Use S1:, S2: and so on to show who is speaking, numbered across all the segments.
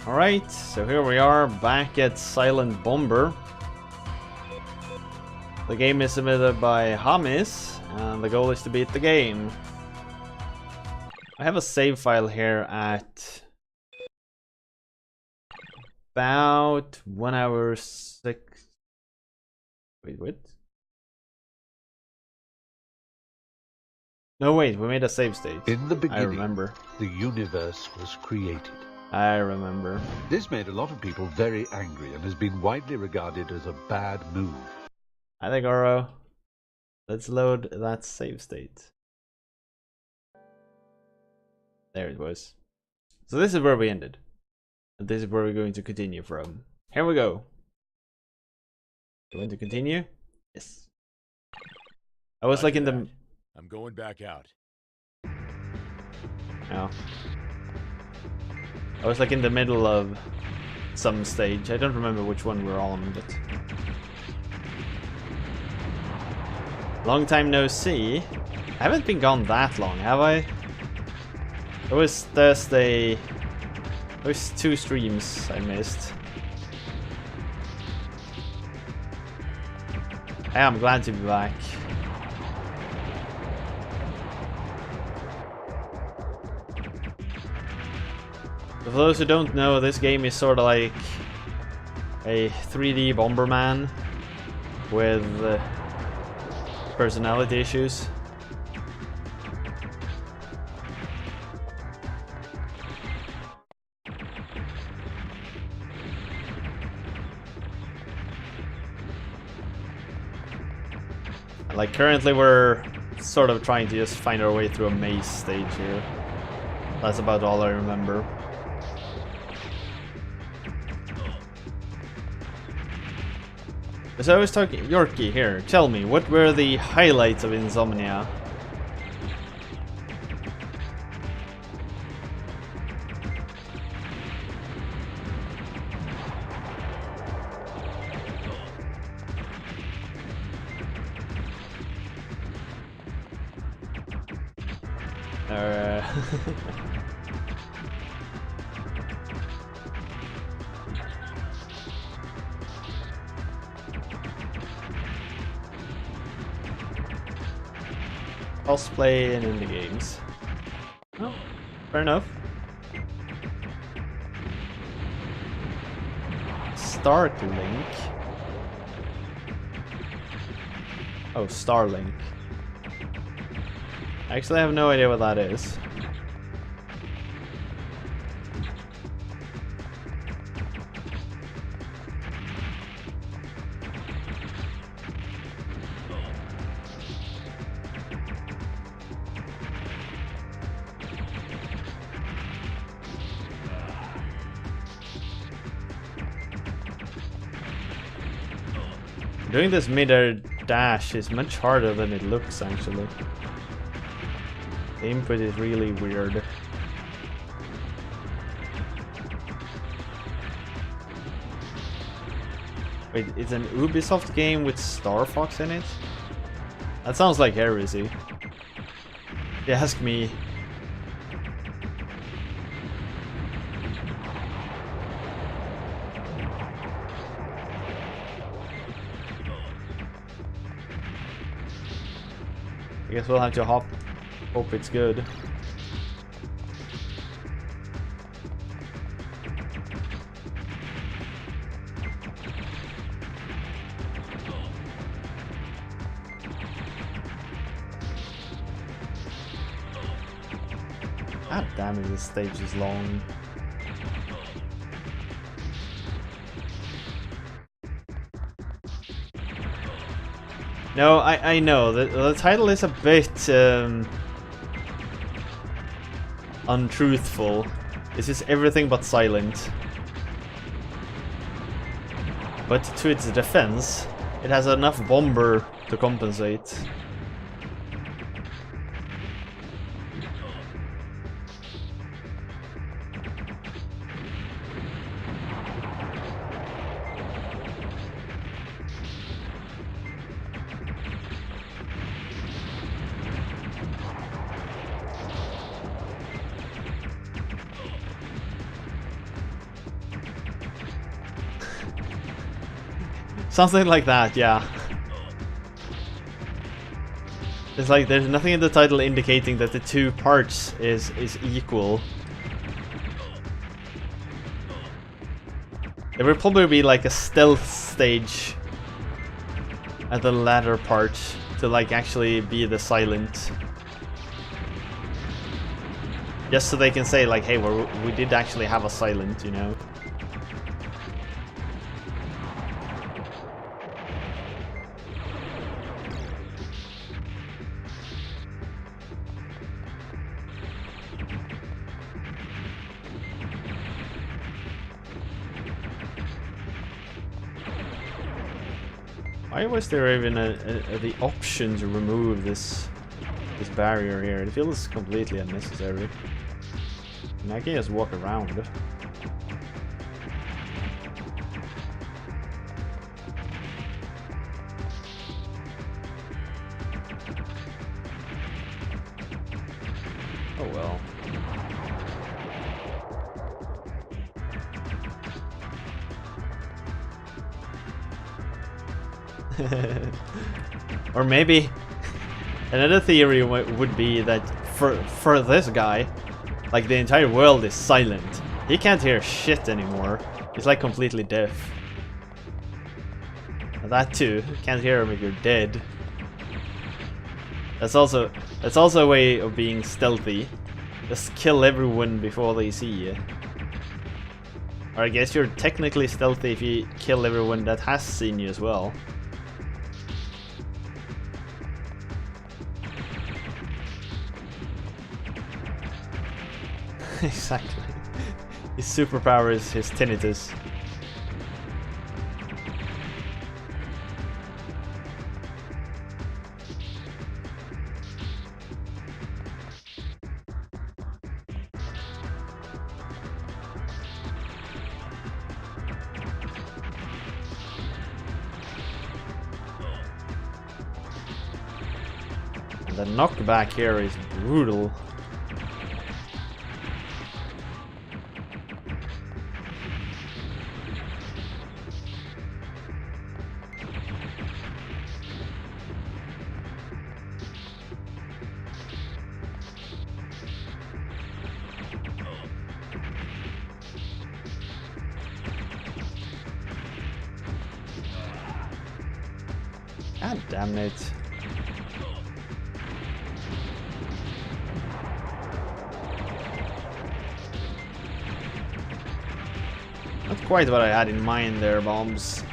S1: Alright, so here we are back at Silent Bomber. The game is submitted by Hamis, and the goal is to beat the game. I have a save file here at about 1 hour 6. Wait, what? No, wait, we made a save state.
S2: In the beginning,
S1: I remember.
S2: The universe was created.
S1: I remember.
S2: This made a lot of people very angry and has been widely regarded as a bad move.
S1: I think, Oro. Let's load that save state. There it was. So this is where we ended. And this is where we're going to continue from. Here we go. You want to continue? Yes. I was like in the...
S3: I'm going back out.
S1: No. I was like in the middle of some stage. I don't remember which one we're on, but... Long time no see. I haven't been gone that long, have I? It was Thursday. It was 2 streams I missed. Yeah, I'm glad to be back. For those who don't know, this game is sort of like a 3D bomberman with personality issues. Like currently we're sort of trying to just find our way through a maze stage here. That's about all I remember. So I was talking, Yorkie, here, tell me, what were the highlights of Insomnia? Cosplay and indie games. Oh, fair enough. Starlink. Oh, Starlink. Actually, I have no idea what that is. Doing this mid-air dash is much harder than it looks, actually. The input is really weird. Wait, it's an Ubisoft game with Star Fox in it? That sounds like heresy. If you ask me. I guess we'll have to hope it's good. God damn it, this stage is long. No, I know, the title is a bit untruthful. This is everything but silent. But to its defense, it has enough bomber to compensate. Something like that, yeah. It's like there's nothing in the title indicating that the two parts is equal. There will probably be like a stealth stage at the latter part to like actually be the silent. Just so they can say like, hey, we did actually have a silent, you know. Why was there even the option to remove this barrier here? It feels completely unnecessary. And I can just walk around. Oh well. Or maybe another theory would be that for this guy, like the entire world is silent. He can't hear shit anymore. He's like completely deaf. That too. Can't hear him if you're dead. That's also a way of being stealthy. Just kill everyone before they see you. Or I guess you're technically stealthy if you kill everyone that has seen you as well. Exactly. His superpower is his tinnitus. And the knockback here is brutal. God damn it. Not quite what I had in mind there, bombs.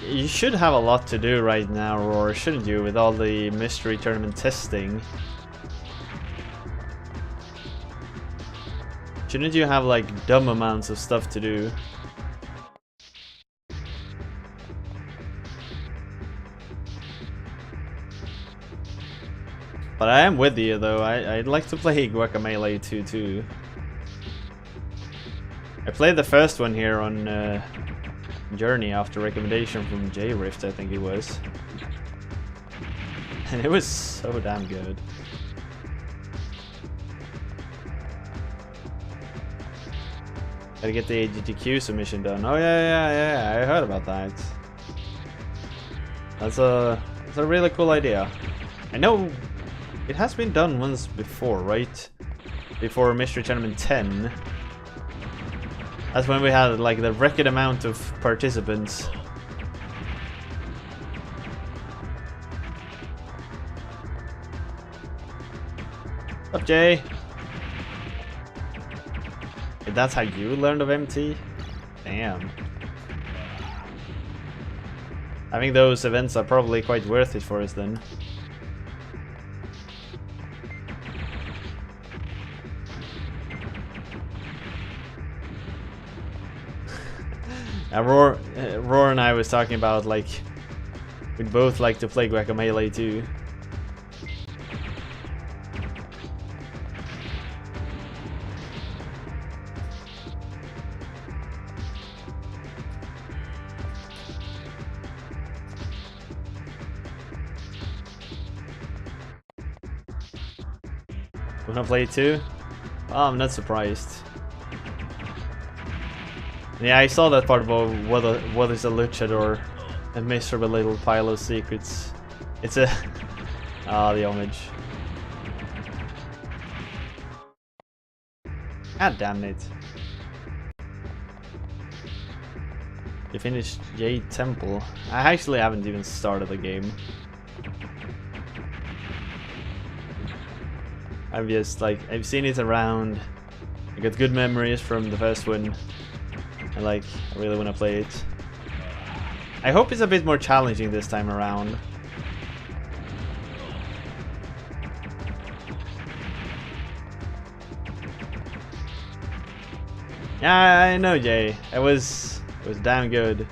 S1: You should have a lot to do right now, Roar, shouldn't you, with all the mystery tournament testing? Shouldn't you have like dumb amounts of stuff to do? But I am with you though, I'd like to play Guacamelee 2 too. I played the first one here on Journey after recommendation from J-Rift, I think it was. And it was so damn good. Gotta get the AGTQ submission done. Oh yeah, I heard about that. That's a really cool idea. I know it has been done once before, right? Before Mystery Tournament 10. That's when we had like the record amount of participants. What's up, Jay? That's how you learned of MT? Damn. I think those events are probably quite worth it for us then. Roar and I was talking about like we'd both like to play Guacamelee too. Wanna play it too? Oh, I'm not surprised. Yeah, I saw that part about what is a luchador, a miserable little pile of secrets. It's a the homage. God damn it! You finished Jade Temple. I actually haven't even started the game. I've just I've seen it around. I got good memories from the first one. And I really want to play it. I hope it's a bit more challenging this time around. Yeah, I know, Jay. It was damn good.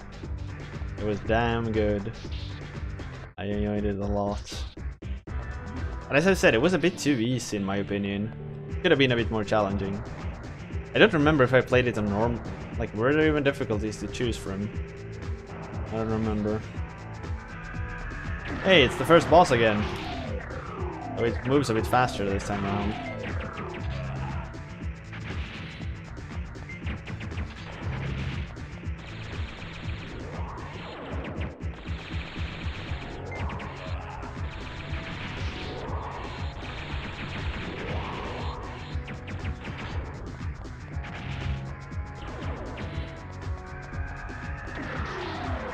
S1: It was damn good. I enjoyed it a lot. But as I said, it was a bit too easy in my opinion. Could have been a bit more challenging. I don't remember if I played it on normal. Were there even difficulties to choose from? I don't remember. Hey, it's the first boss again. Oh, it moves a bit faster this time around.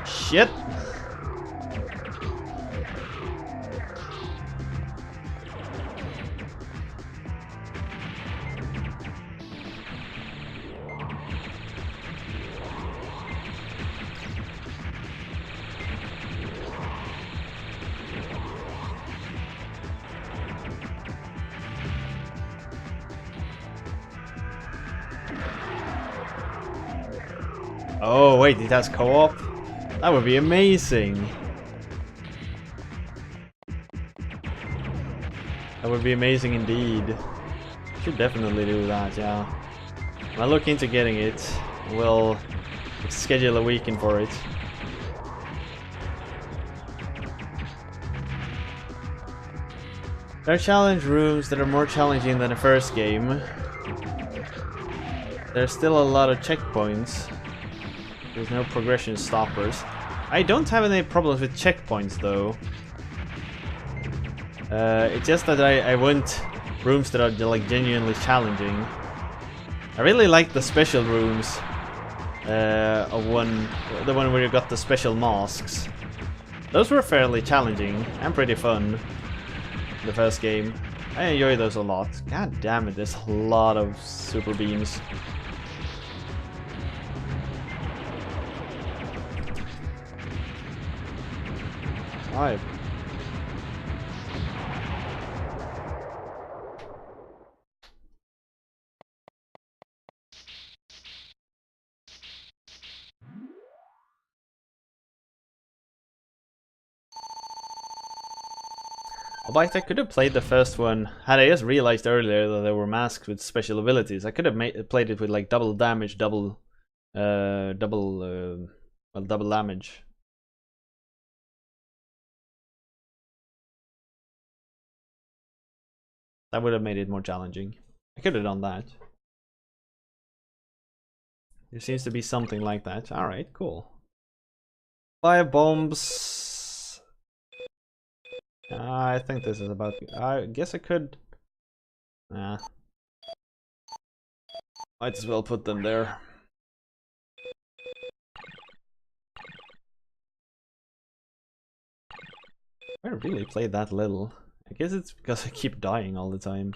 S1: Shit! Oh wait, it has co-op? That would be amazing. That would be amazing indeed. Should definitely do that, yeah. When I look into getting it, we'll schedule a weekend for it. There are challenge rooms that are more challenging than the first game. There's still a lot of checkpoints. There's no progression stoppers. I don't have any problems with checkpoints though. It's just that I want rooms that are genuinely challenging. I really like the special rooms. The one where you got the special masks. Those were fairly challenging and pretty fun. The first game. I enjoy those a lot. God damn it, there's a lot of super beams. Alright. Albeit I could have played the first one, had I just realized earlier that there were masks with special abilities. I could have played it with double damage, double damage. That would have made it more challenging. I could have done that. There seems to be something like that. Alright, cool. Fire bombs. I think this is about... I guess I could... Nah. Might as well put them there. I really played that little. I guess it's because I keep dying all the time.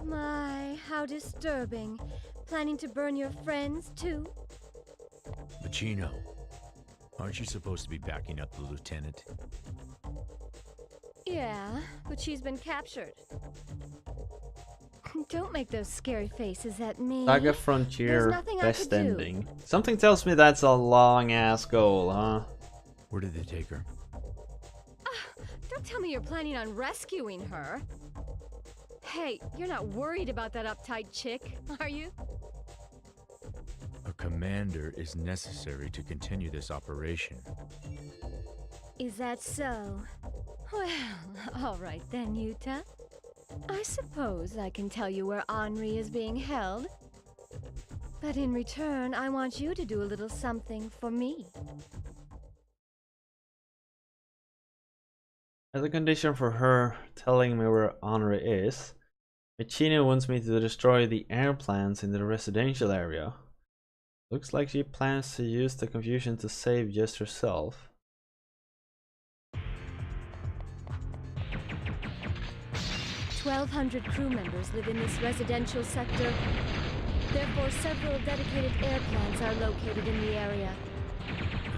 S3: My, how disturbing. Planning to burn your friends, too?
S4: Machino, aren't you supposed to be backing up the lieutenant?
S3: Yeah, but she's been captured. Don't make those scary faces at me.
S1: Saga Frontier
S3: nothing I
S1: best
S3: could do.
S1: ending. Something tells me that's a long ass goal, huh?
S4: Where did they take her?
S3: Don't tell me you're planning on rescuing her. Hey, you're not worried about that uptight chick, are you?
S4: A commander is necessary to continue this operation.
S3: Is that so? Well, all right then, Yuta. I suppose I can tell you where Henri is being held. But in return, I want you to do a little something for me.
S1: As a condition for her telling me where Henri is, Michino wants me to destroy the air plants in the residential area. Looks like she plans to use the confusion to save just herself.
S3: 1,200 crew members live in this residential sector. Therefore, several dedicated air plants are located in the area.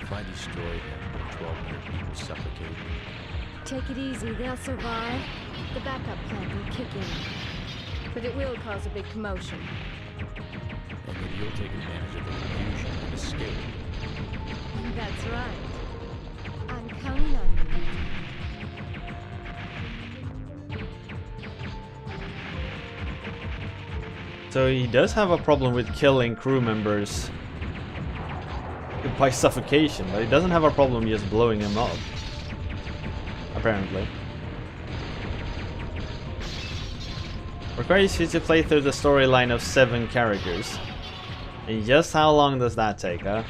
S4: If I destroy them, 1,200 people suffocate.
S3: Take it easy, they'll survive. The backup plant will kick in. But it will cause a big commotion.
S4: And then you'll take advantage of the confusion and escape.
S3: That's right. I'm counting on you.
S1: So he does have a problem with killing crew members by suffocation, but he doesn't have a problem just blowing them up. Apparently. Requires you to play through the storyline of 7 characters. And just how long does that take, huh?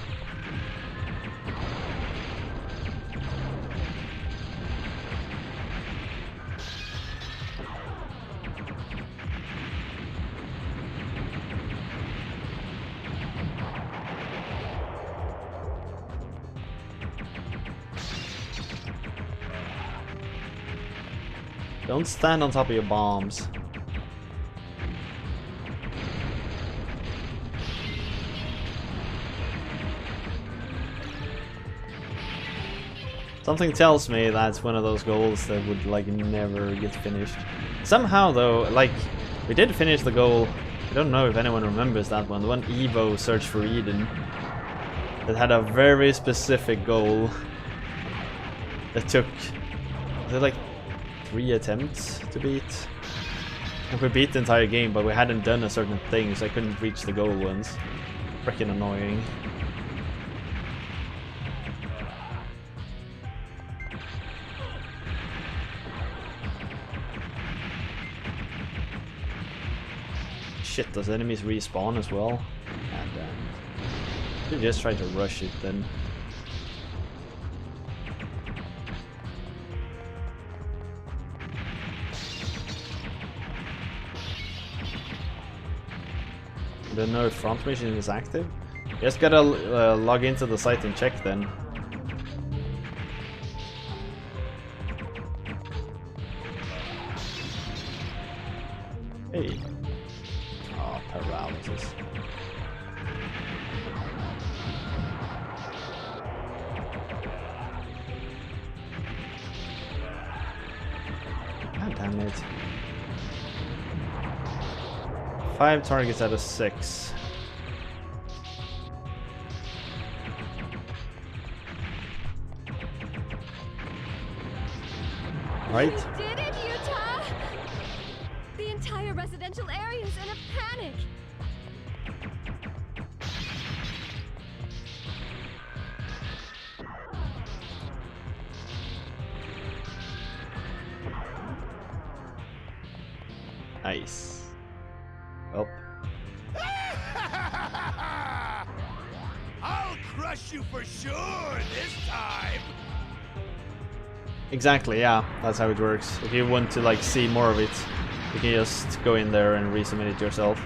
S1: Don't stand on top of your bombs. Something tells me that's one of those goals that would like never get finished. Somehow though, like, we did finish the goal. I don't know if anyone remembers that one. The one Evo Search for Eden. That had a very specific goal. That took, was it like 3 attempts to beat? And we beat the entire game, but we hadn't done a certain thing, so I couldn't reach the goal once. Freaking annoying. Shit, does enemies respawn as well? God damn. Should just try to rush it then. The no front mission is active. Just gotta log into the site and check then. Hey. Oh, paralysis. God damn it. 5 targets out of 6. Right?
S3: You did it, Utah! The entire residential area is in a panic.
S1: Nice. Well.
S5: I'll crush you for sure this time.
S1: Exactly, yeah, that's how it works. If you want to like see more of it, you can just go in there and resubmit it yourself.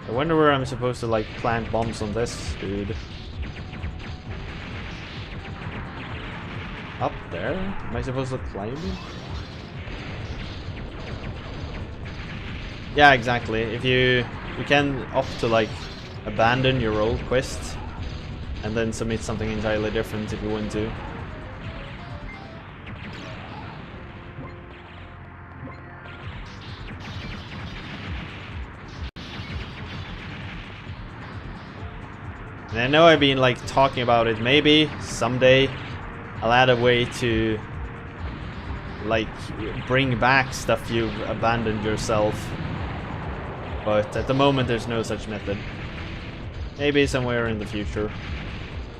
S1: I wonder where I'm supposed to like plant bombs on this dude. Up there? Am I supposed to climb it? Yeah, exactly. If you can opt to like abandon your old quest and then submit something entirely different if you want to. And I know I've been like talking about it. Maybe someday I'll add a way to like bring back stuff you've abandoned yourself. But at the moment there's no such method. Maybe somewhere in the future.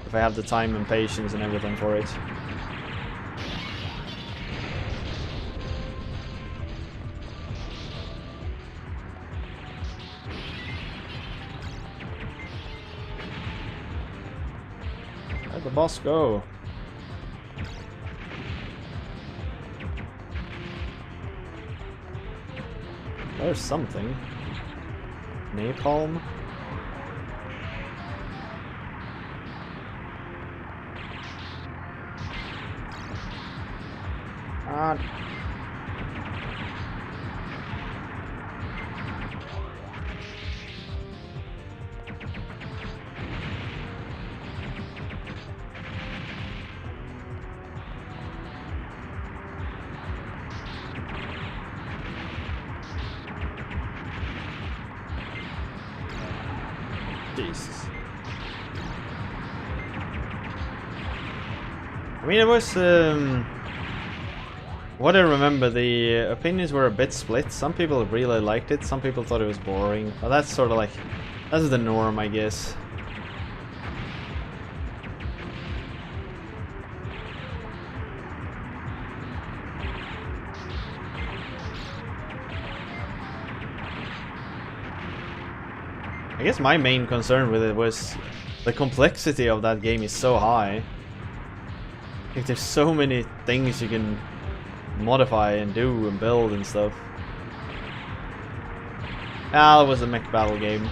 S1: If I have the time and patience and everything for it. Where'd the boss go? There's something. Napalm? Ah. Jesus. I mean, it was, what I remember, the opinions were a bit split. Some people really liked it, some people thought it was boring. But that's sort of like, that's the norm, I guess. I guess my main concern with it was the complexity of that game is so high. Like, there's so many things you can modify and do and build and stuff. Ah, it was a mech battle game.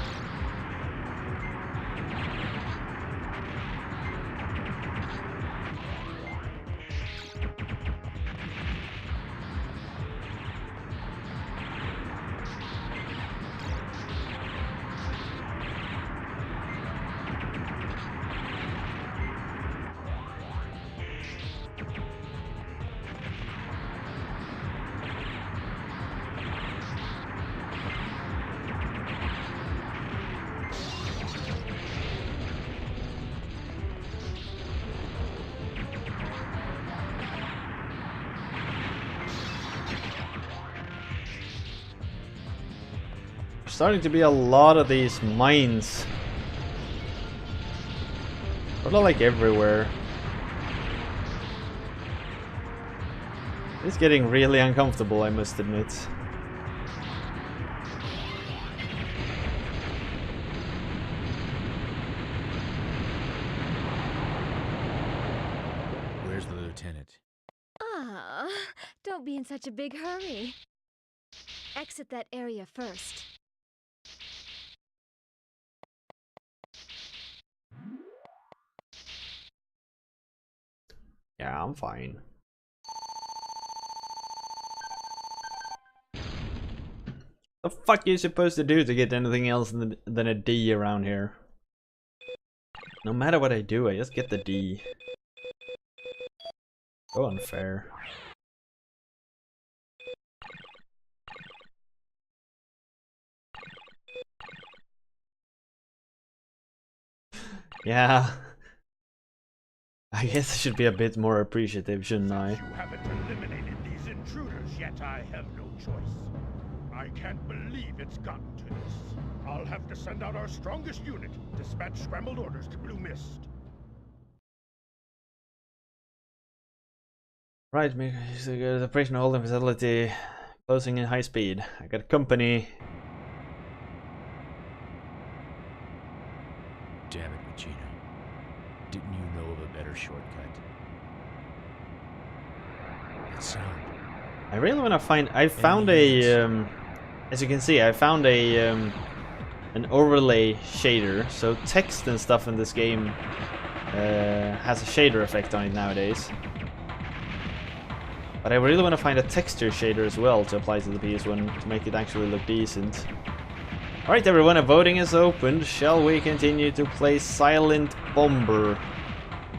S1: Starting to be a lot of these mines. Sort of like everywhere. It's getting really uncomfortable, I must admit.
S4: Where's the lieutenant?
S3: Ah, don't be in such a big hurry. Exit that area first.
S1: Yeah, I'm fine. The fuck are you supposed to do to get anything else than a D around here? No matter what I do, I just get the D. So unfair. Yeah. I guess I should be a bit more appreciative, shouldn't I?
S5: You haven't eliminated these intruders yet. I have no choice. I can't believe it's gotten to this. I'll have to send out our strongest unit, dispatch scrambled orders to Blue Mist.
S1: Right, the operation holding facility closing in high speed. I got company.
S4: Damn it, Machino. Didn't you know of a better shortcut? That sound.
S1: I really want to find. I found a. As you can see, I found a an overlay shader. So text and stuff in this game has a shader effect on it nowadays. But I really want to find a texture shader as well to apply to the PS1 to make it actually look decent. Alright everyone, voting is opened. Shall we continue to play Silent Bomber?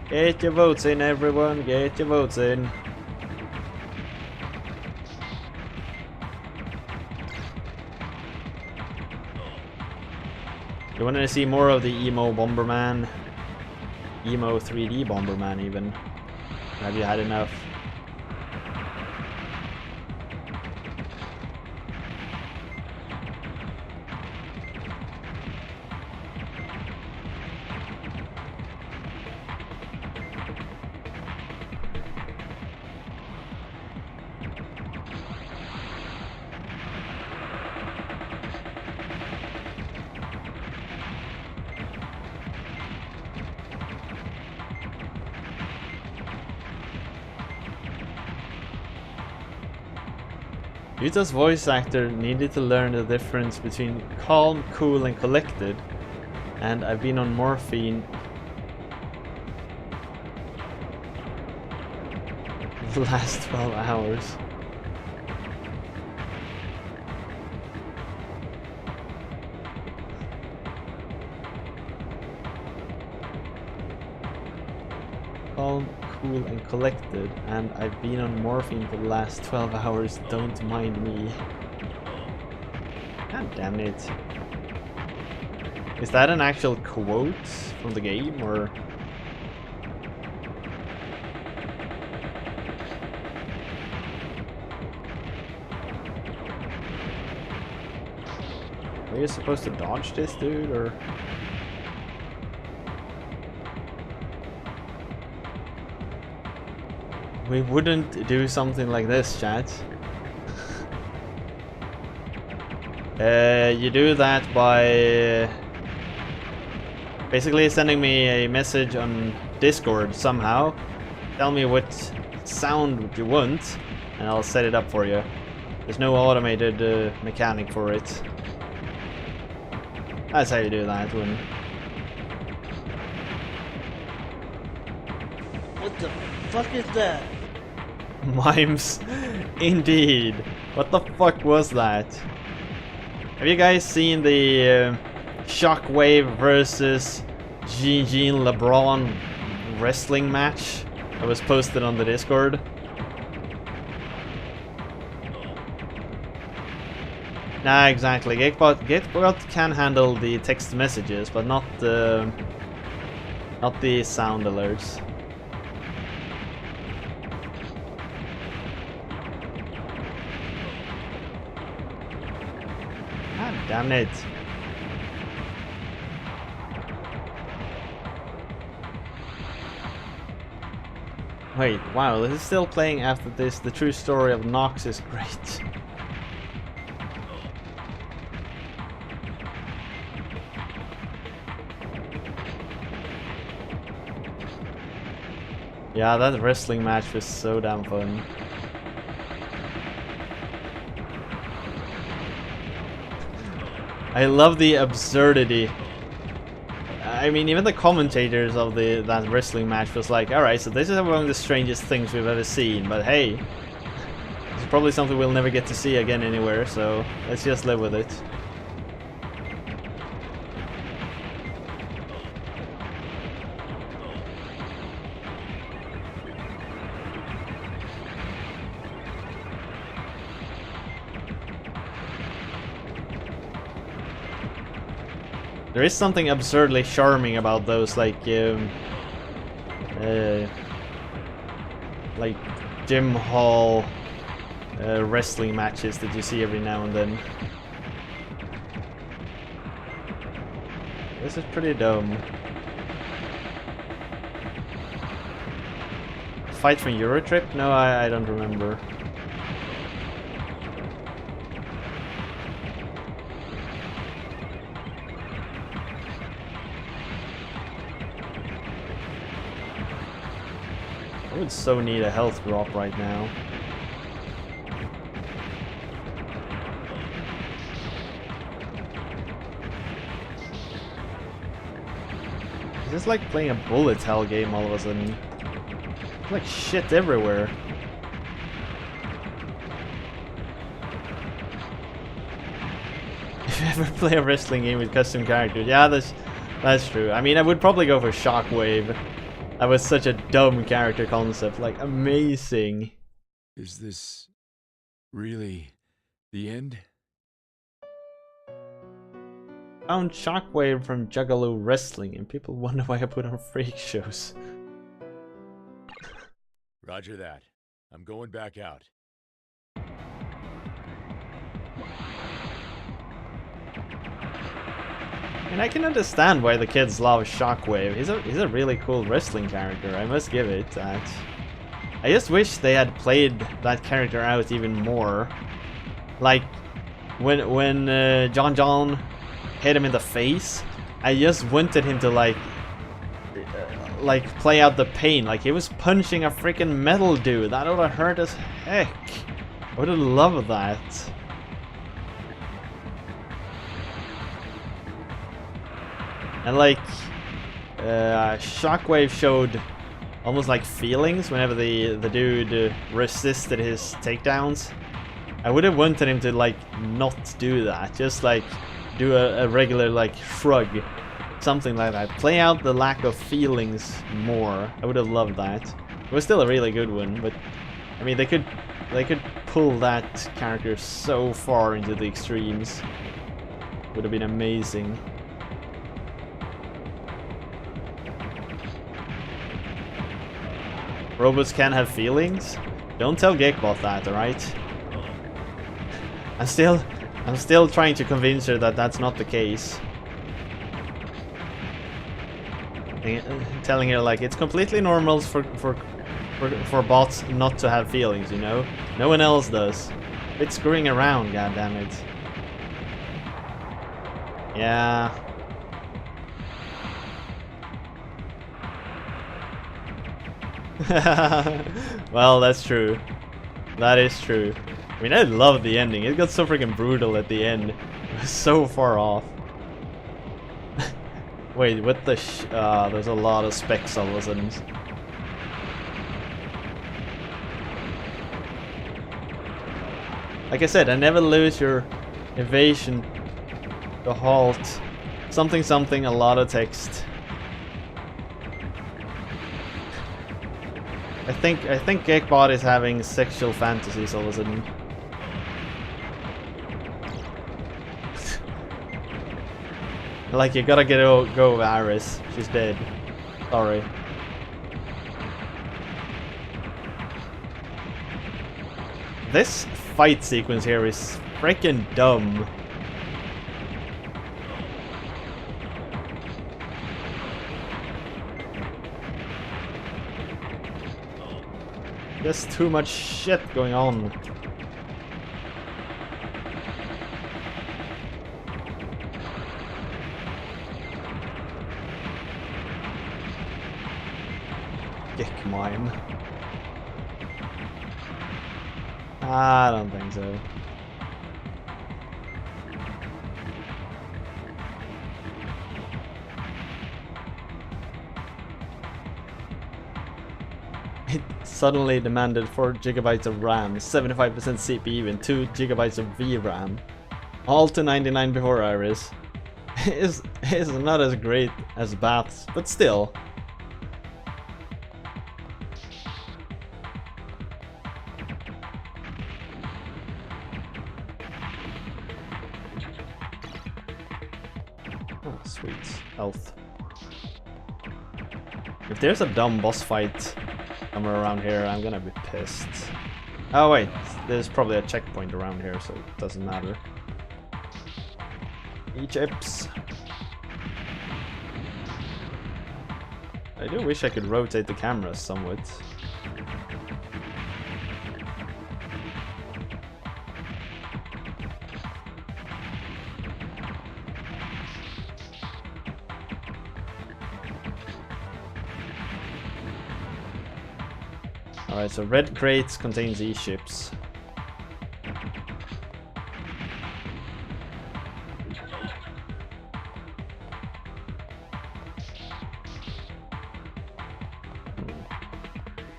S1: Get your votes in everyone, get your votes in. You wanted to see more of the emo Bomberman? Emo 3D Bomberman even? Or have you had enough? Yuta's voice actor needed to learn the difference between calm, cool, and collected, and I've been on morphine the last 12 hours. Calm, cool, and collected, and I've been on morphine for the last 12 hours, don't mind me. God damn it. Is that an actual quote from the game, or...? Are you supposed to dodge this dude, or...? We wouldn't do something like this, chat. You do that by basically sending me a message on Discord somehow. Tell me what sound you want, and I'll set it up for you. There's no automated mechanic for it. That's how you do that when... What the fuck is that? Mimes, indeed. What the fuck was that? Have you guys seen the Shockwave versus Jean LeBron wrestling match that was posted on the Discord? Nah, exactly. Gatebot can handle the text messages, but not the sound alerts. Damn it. Wait, wow, this is still playing after this. The true story of Nox is great. Yeah, that wrestling match was so damn fun. I love the absurdity. I mean, even the commentators of that wrestling match was like, alright, so this is one of the strangest things we've ever seen, but hey, it's probably something we'll never get to see again anywhere, so let's just live with it. There is something absurdly charming about those, like gym hall wrestling matches that you see every now and then. This is pretty dumb. Fight from Eurotrip? No, I don't remember. I would so need a health drop right now. It's just like playing a bullet hell game all of a sudden. There's like shit everywhere. If you ever play a wrestling game with custom characters, yeah, that's true. I mean, I would probably go for Shockwave. That was such a dumb character concept, like amazing.
S4: Is this really the end?
S1: found Shockwave from Juggalo Wrestling, and people wonder why I put on freak shows.
S4: Roger that. I'm going back out.
S1: And I can understand why the kids love Shockwave. He's a really cool wrestling character, I must give it that. I just wish they had played that character out even more. Like, when John hit him in the face, I just wanted him to like play out the pain. Like, he was punching a freaking metal dude. That would have hurt as heck. I would have loved that. And like, Shockwave showed almost like feelings whenever the dude resisted his takedowns. I would have wanted him to like not do that, just like do a regular like shrug, something like that. Play out the lack of feelings more. I would have loved that. It was still a really good one, but I mean they could pull that character so far into the extremes. Would have been amazing. Robots can have feelings? Don't tell Geekbot that, alright? I'm still trying to convince her that that's not the case. Telling her like it's completely normal for bots not to have feelings, you know? No one else does. It's screwing around, goddammit. Yeah. Well, that's true. That is true. I mean, I love the ending. It got so freaking brutal at the end. It was so far off. Wait, what the there's a lot of specs all of a sudden. Like I said, I never lose your evasion to halt. Something something, a lot of text. I think Geekbot is having sexual fantasies all of a sudden. Like, you gotta go with Iris. She's dead. Sorry. This fight sequence here is freaking dumb. There's too much shit going on. Dick mime. I don't think so. It suddenly demanded 4 GB of RAM, 75% CPU, and 2 GB of VRAM. All to 99 before Iris. Is not as great as Baths, but still. Oh, sweet. Health. If there's a dumb boss fight somewhere around here, I'm gonna be pissed. Oh wait, there's probably a checkpoint around here, so it doesn't matter. E-chips. I do wish I could rotate the camera somewhat. Alright, so red crates contains E-ships.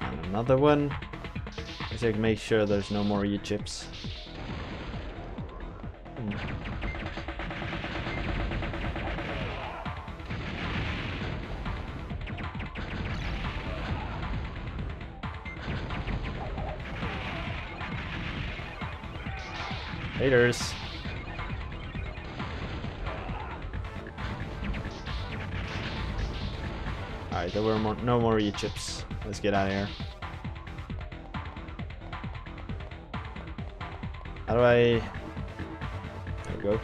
S1: And another one. Let's like make sure there's no more E-chips. Haters. Alright, there were no more E-chips. Let's get out of here. How do I... There we go.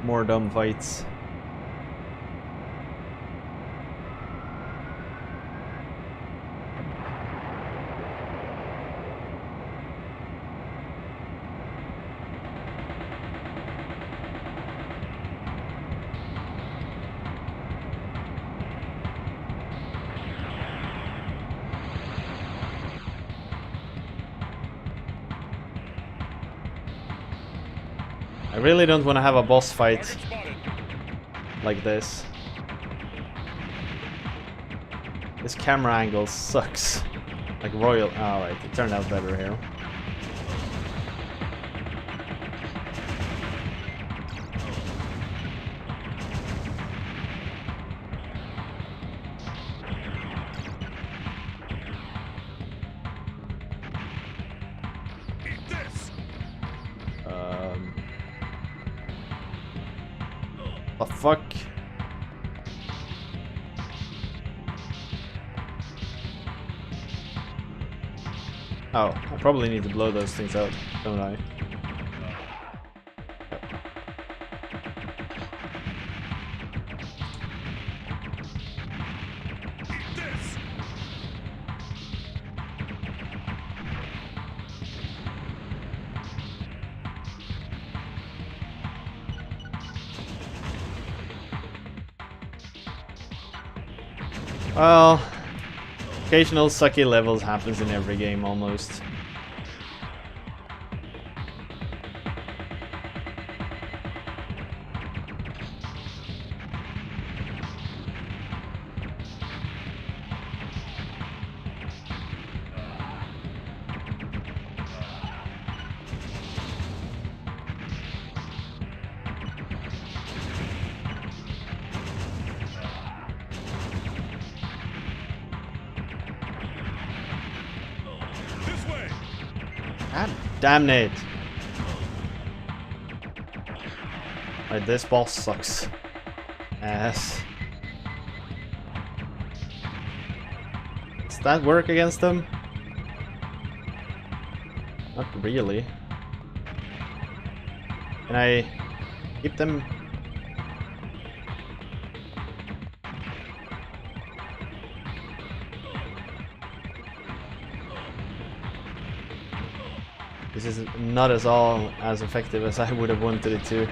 S1: More dumb fights. I really don't want to have a boss fight like this. This camera angle sucks. Like royal. Alright, it turned out better here. The fuck? Oh, I probably need to blow those things out, don't I? Well, occasional sucky levels happens in every game almost. God damn it. Right, this boss sucks. Ass. Does that work against them? Not really. Can I keep them? This is not as all as effective as I would have wanted it to.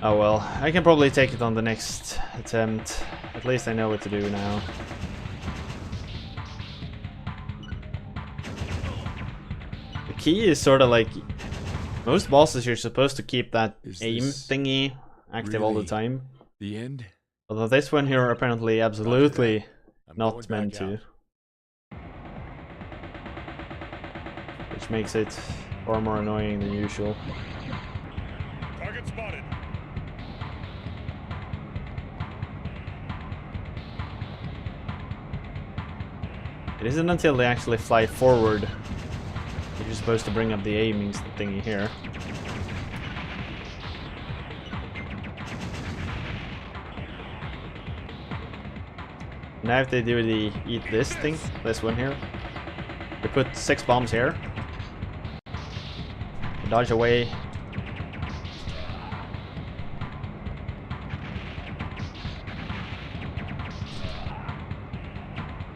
S1: Oh well, I can probably take it on the next attempt. At least I know what to do now. The key is sort of like... most bosses you're supposed to keep that aim thingy active all the time.
S4: The end?
S1: Although this one here apparently absolutely not meant to. Which makes it far more annoying than usual.
S5: Target spotted.
S1: It isn't until they actually fly forward that you're supposed to bring up the aiming thingy here. Now if they do the eat this thing, this one here, they put 6 bombs here, dodge away.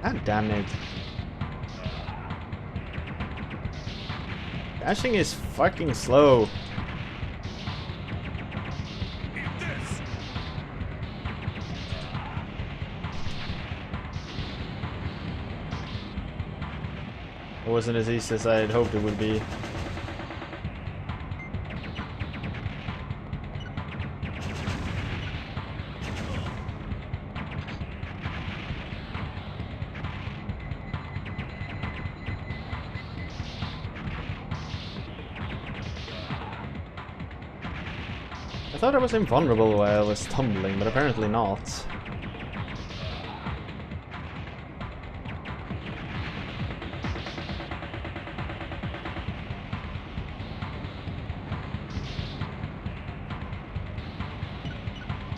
S1: God damn it. Dashing is fucking slow. It wasn't as easy as I had hoped it would be. thought I was invulnerable while I was tumbling, but apparently not.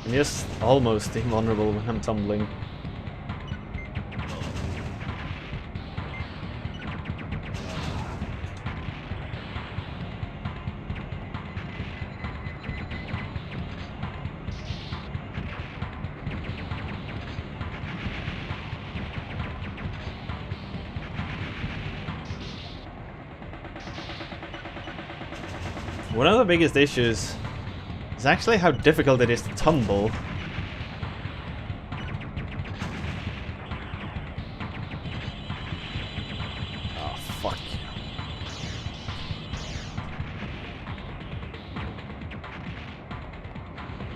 S1: I'm just almost invulnerable when I'm tumbling. One of the biggest issues is actually how difficult it is to tumble. Oh, fuck.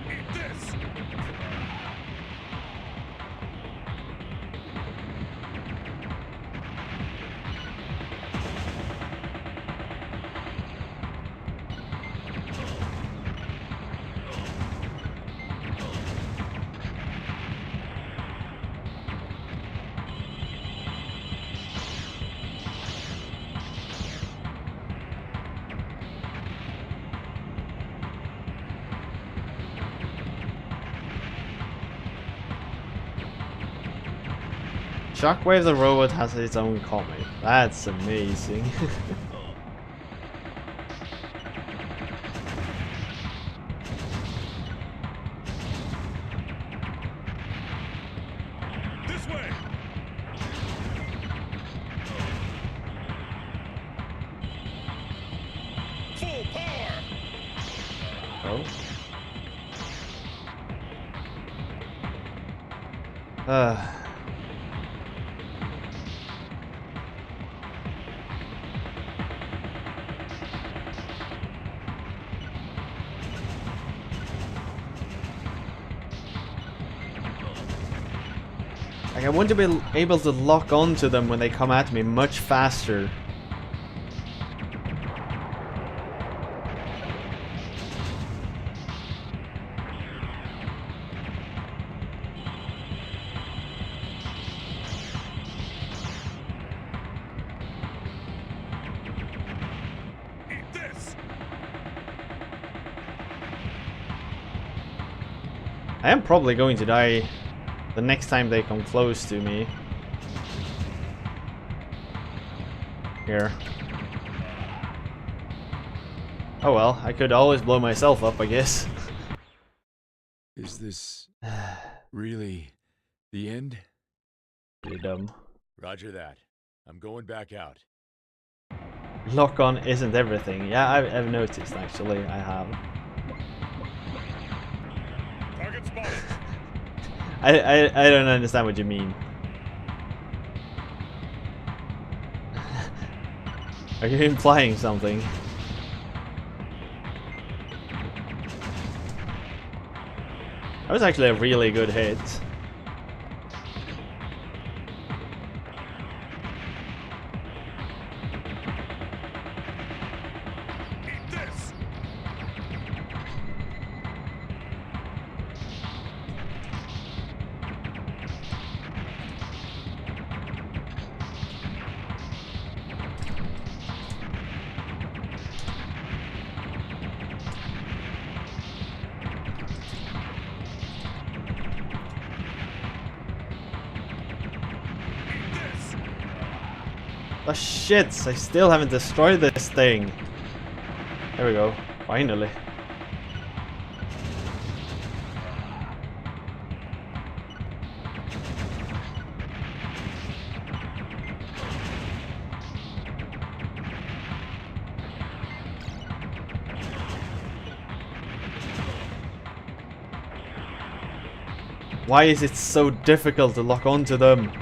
S5: Eat this!
S1: Shockwave the robot has its own comic. That's amazing.
S5: This way! Full power!
S1: Oh. Like, I want to be able to lock onto them when they come at me much faster.
S5: Eat this!
S1: I am probably going to die the next time they come close to me. Here. Oh well, I could always blow myself up, I guess.
S4: Is this really the end?
S1: Pretty dumb.
S4: Roger that. I'm going back out.
S1: Lock on isn't everything. Yeah, I've noticed actually, I have.
S5: Target spotted!
S1: I don't understand what you mean. Are you implying something? That was actually a really good hit.
S5: Eat this!
S1: Oh shit, I still haven't destroyed this thing. There we go, finally. Why is it so difficult to lock onto them?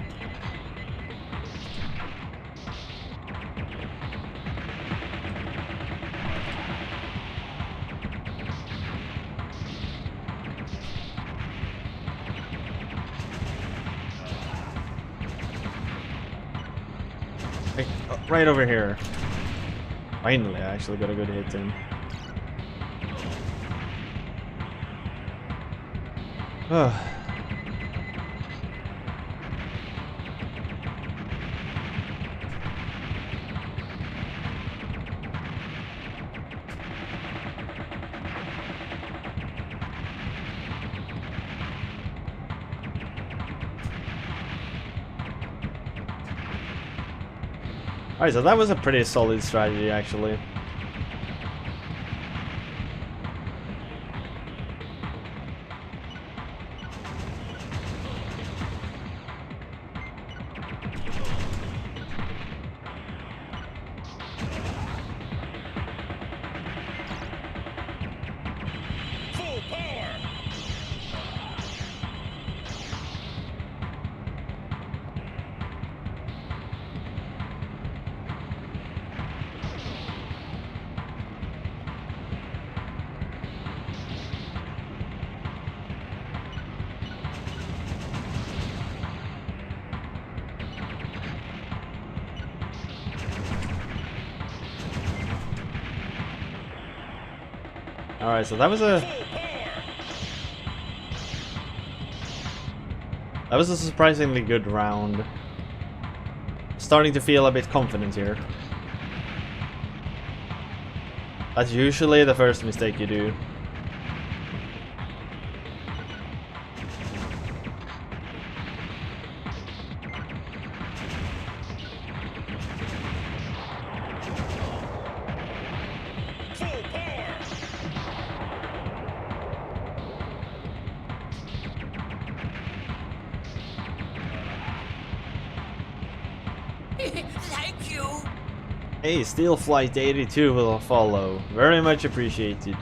S1: Like, right over here. Finally, I actually got a good hit in. Alright, so that was a pretty solid strategy, actually.
S5: Full power!
S1: Alright, so that was a surprisingly good round. Starting to feel a bit confident here. That's usually the first mistake you do.
S6: Thank you.
S1: Hey, Steel Flight 82 will follow. Very much appreciated.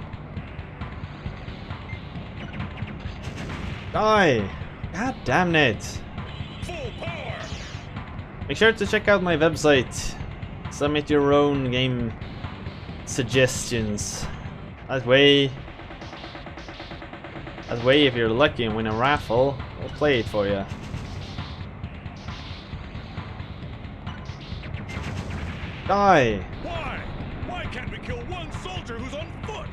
S1: Die! God damn it!
S5: Full power!
S1: Make sure to check out my website. Submit your own game suggestions. That way, if you're lucky and win a raffle, we'll play it for you. Die!
S5: Why? Why can't we kill one soldier who's on foot?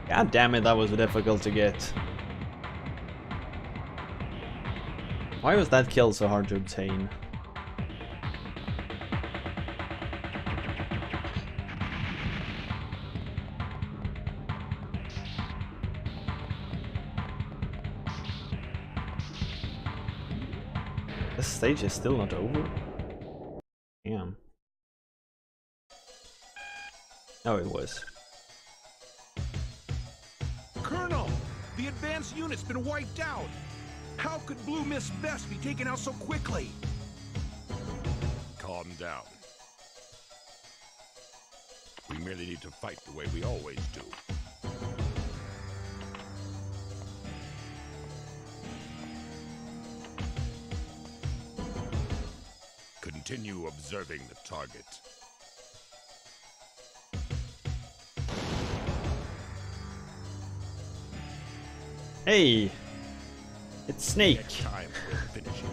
S1: God damn it, that was difficult to get. Why was that kill so hard to obtain? This stage is still not over? Damn. Oh, it was.
S7: Colonel, the advanced unit's been wiped out. How could Blue Miss Best be taken out so quickly?
S5: Calm down. We merely need to fight the way we always do. Continue observing the target.
S1: Hey! It's Snake!
S5: Next time we'll finish him.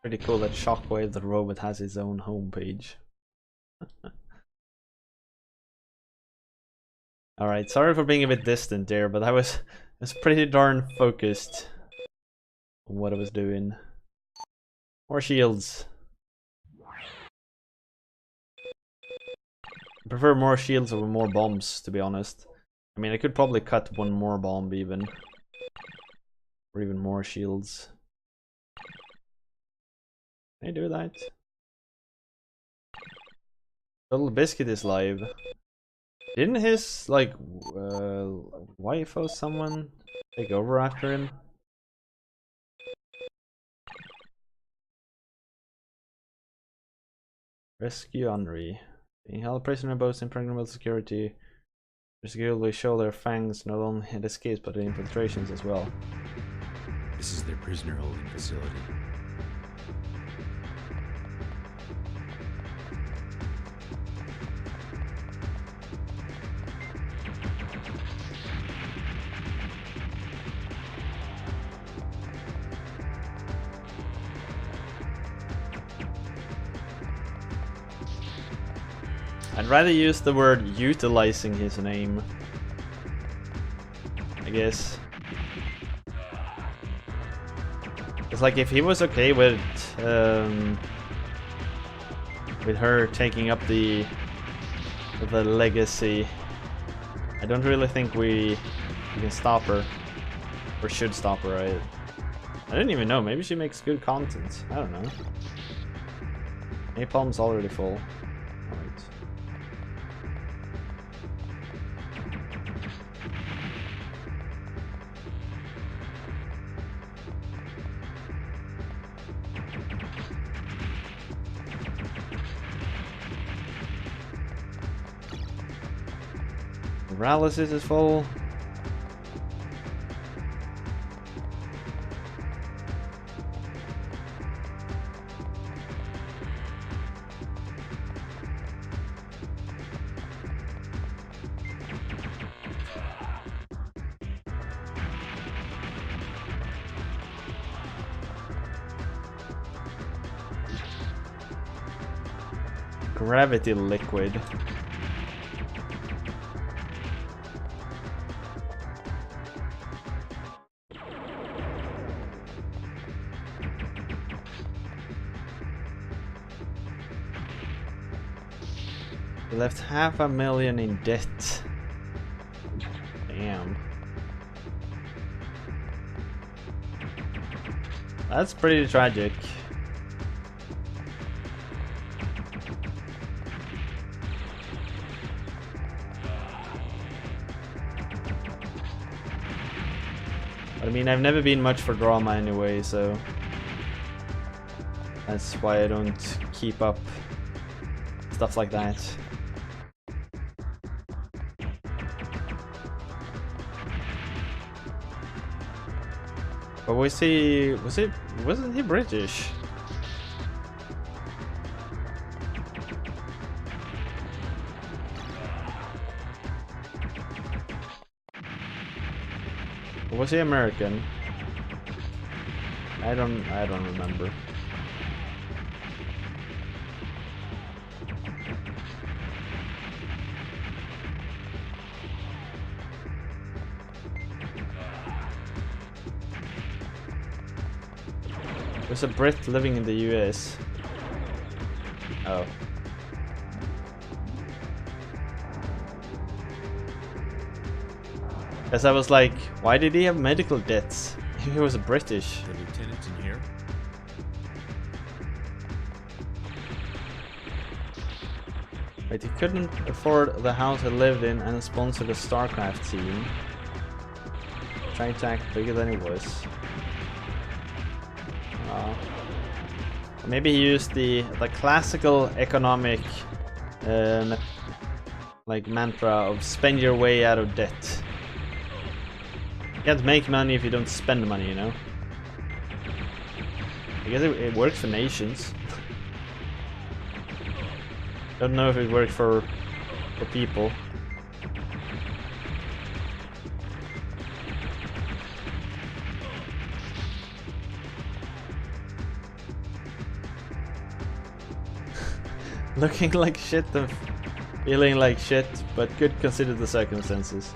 S1: Pretty cool that Shockwave the robot has his own homepage. Alright, sorry for being a bit distant there, but I was pretty darn focused on what I was doing. More shields. I prefer more shields over more bombs, to be honest. I mean, I could probably cut one more bomb even. Or even more shields. Can I do that? Little Biscuit is live. Didn't his, like, wife or someone take over after him? Rescue Henri. Being held prisoner boasts impregnable security. Rescue will show their fangs not only in escapes but in infiltrations as well.
S4: This is their prisoner holding facility.
S1: I'd rather use the word utilizing his name, I guess. It's like if he was okay with her taking up the legacy, I don't really think we can stop her, or should stop her. I didn't even know. Maybe she makes good content. I don't know. Napalm's already full. Alright. Paralysis is full. Gravity liquid. Left $500,000 in debt. Damn. That's pretty tragic. But I mean, I've never been much for drama anyway, so that's why I don't keep up stuff like that. But wasn't he British? Or was he American? I don't remember. There's a Brit living in the US. Oh. As I was like, why did he have medical debts? He was British.
S4: The lieutenant's in here?
S1: Wait, he couldn't afford the house he lived in and sponsored a StarCraft team. Trying to act bigger than he was. Maybe he used the classical economic like mantra of spend your way out of debt. You can't make money if you don't spend money, you know? I guess it works for nations. Don't know if it works for people. Looking like shit and feeling like shit, but good consider the circumstances.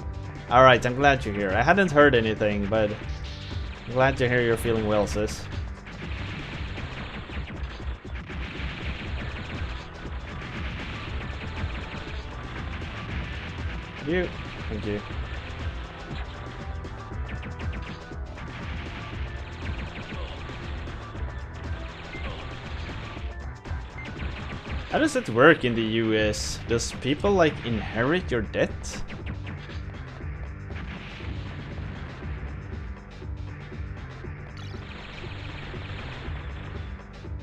S1: Alright, I'm glad you're here. I hadn't heard anything, but I'm glad to hear you're feeling well, sis. Thank you. How does it work in the US? Does people like inherit your debt?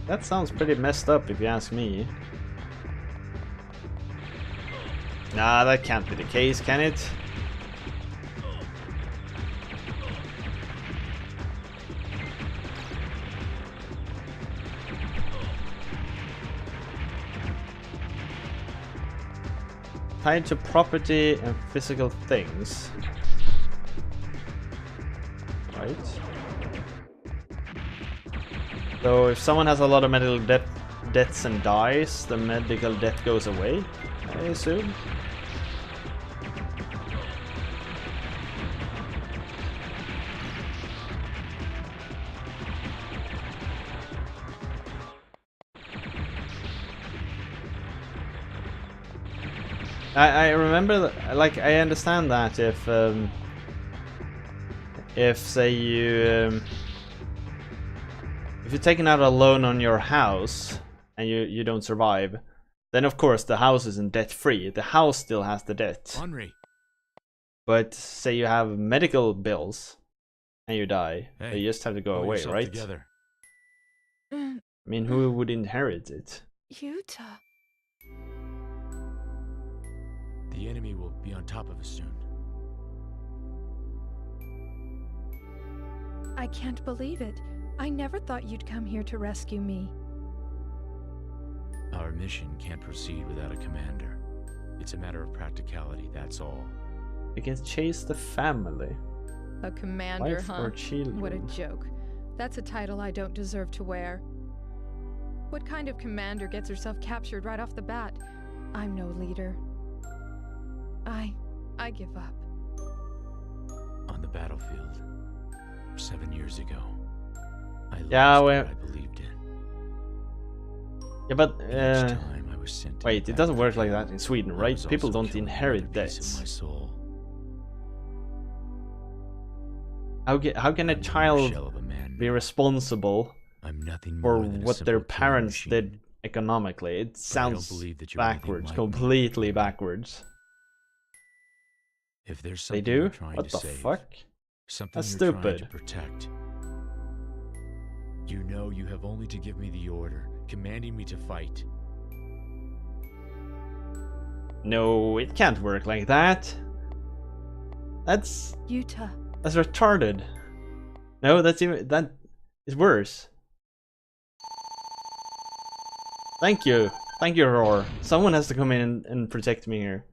S1: That sounds pretty messed up if you ask me. Nah, that can't be the case, can it? Tied to property and physical things. Right. So if someone has a lot of medical debt, deaths and dies, the medical debt goes away, I assume. I remember, like, I understand that if say you if you're taking out a loan on your house and you don't survive, then of course the house isn't debt free. The house still has the debt.
S4: Henri.
S1: But say you have medical bills and you die,
S4: Hey,
S1: they just have to go
S4: pull
S1: away,
S4: yourself
S1: right?
S4: Together.
S1: I mean, who would inherit it?
S3: Utah.
S4: The enemy will be on top of us soon.
S6: I can't believe it. I never thought you'd come here to rescue me.
S4: Our mission can't proceed without a commander. It's a matter of practicality, that's all.
S1: You can chase the family.
S6: A commander,
S1: Life
S6: huh?
S1: for children.
S6: What a joke. That's a title I don't deserve to wear. What kind of commander gets herself captured right off the bat? I'm no leader. I give up.
S4: On the battlefield, 7 years ago, I
S1: Yeah,
S4: lost
S1: well-
S4: what I believed in.
S1: Yeah, but
S4: Each time I was sent to
S1: wait, it
S4: back
S1: doesn't
S4: to
S1: work
S4: the
S1: like
S4: front,
S1: that in Sweden,
S4: I
S1: right?
S4: was
S1: People
S4: also
S1: don't
S4: killing
S1: inherit
S4: another piece
S1: debts.
S4: of my soul.
S1: How can a
S4: I'm no
S1: child
S4: shell of a man
S1: be
S4: now.
S1: responsible
S4: I'm nothing
S1: for
S4: more than a
S1: what their
S4: simple killing
S1: parents
S4: machine.
S1: did economically? It
S4: But I don't
S1: sounds
S4: believe that you're anything
S1: backwards,
S4: like me.
S1: completely backwards.
S4: If there's
S1: They
S4: something you're
S1: do?
S4: trying
S1: What
S4: to
S1: the
S4: save,
S1: fuck?
S4: something
S1: That's
S4: you're trying to
S1: stupid.
S4: protect, you know you have only to give me the order, commanding me to fight.
S1: No, it can't work like that. That's
S6: Utah.
S1: retarded. No, that is worse. Thank you, Roar. Someone has to come in and protect me here.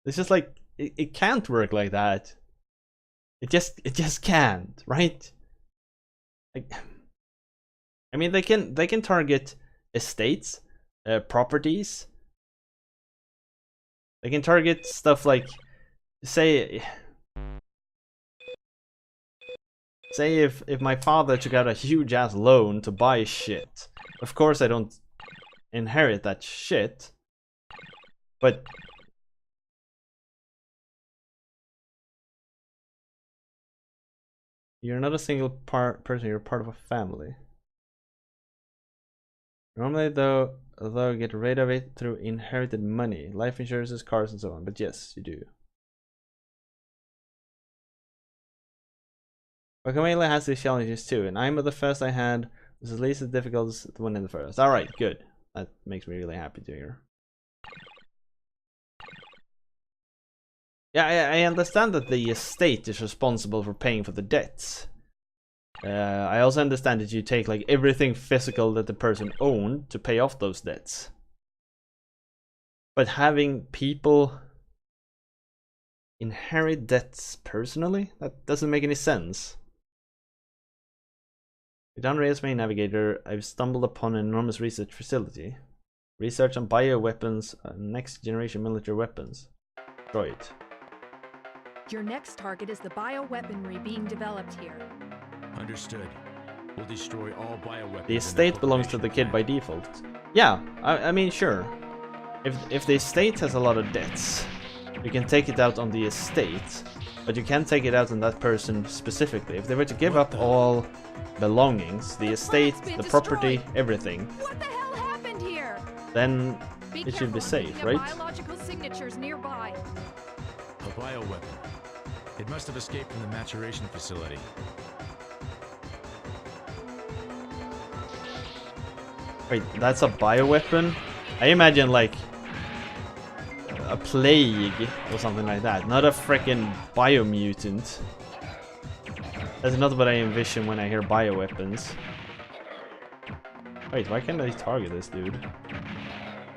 S1: It's just like it can't work like that. It just can't, right? Like, I mean, they can target estates, properties. They can target stuff like, say if my father took out a huge ass loan to buy shit. Of course I don't inherit that shit. But you're not a single person, you're part of a family. Normally though get rid of it through inherited money, life insurances, cars and so on. But yes, you do. Guacamelee has these challenges too, and I'm the first I had was at least as difficult as the one in the first. Alright, good. That makes me really happy to hear. Yeah, I understand that the estate is responsible for paying for the debts. I also understand that you take like everything physical that the person owned to pay off those debts. But having people inherit debts personally? That doesn't make any sense. With Unreal's main navigator, I've stumbled upon an enormous research facility. Research on bioweapons, next generation military weapons. Destroy it.
S6: Your next target is the bioweaponry being developed here.
S4: Understood. We'll destroy all bioweapons.
S1: The estate belongs to the kid by default. Yeah, I mean, sure. If the estate has a lot of debts, you can take it out on the estate, but you can't take it out on that person specifically. If they were to give up all belongings, the estate, the property, everything,
S6: What the hell happened here?
S1: then
S6: Be
S1: it should be
S6: careful,
S1: safe,
S6: looking at
S1: right?
S6: Biological signatures nearby.
S4: A bioweapon. It must have escaped from the maturation facility.
S1: Wait, that's a bioweapon? I imagine like a plague or something like that, not a freaking biomutant. That's not what I envision when I hear bioweapons. Wait, why can't I target this dude?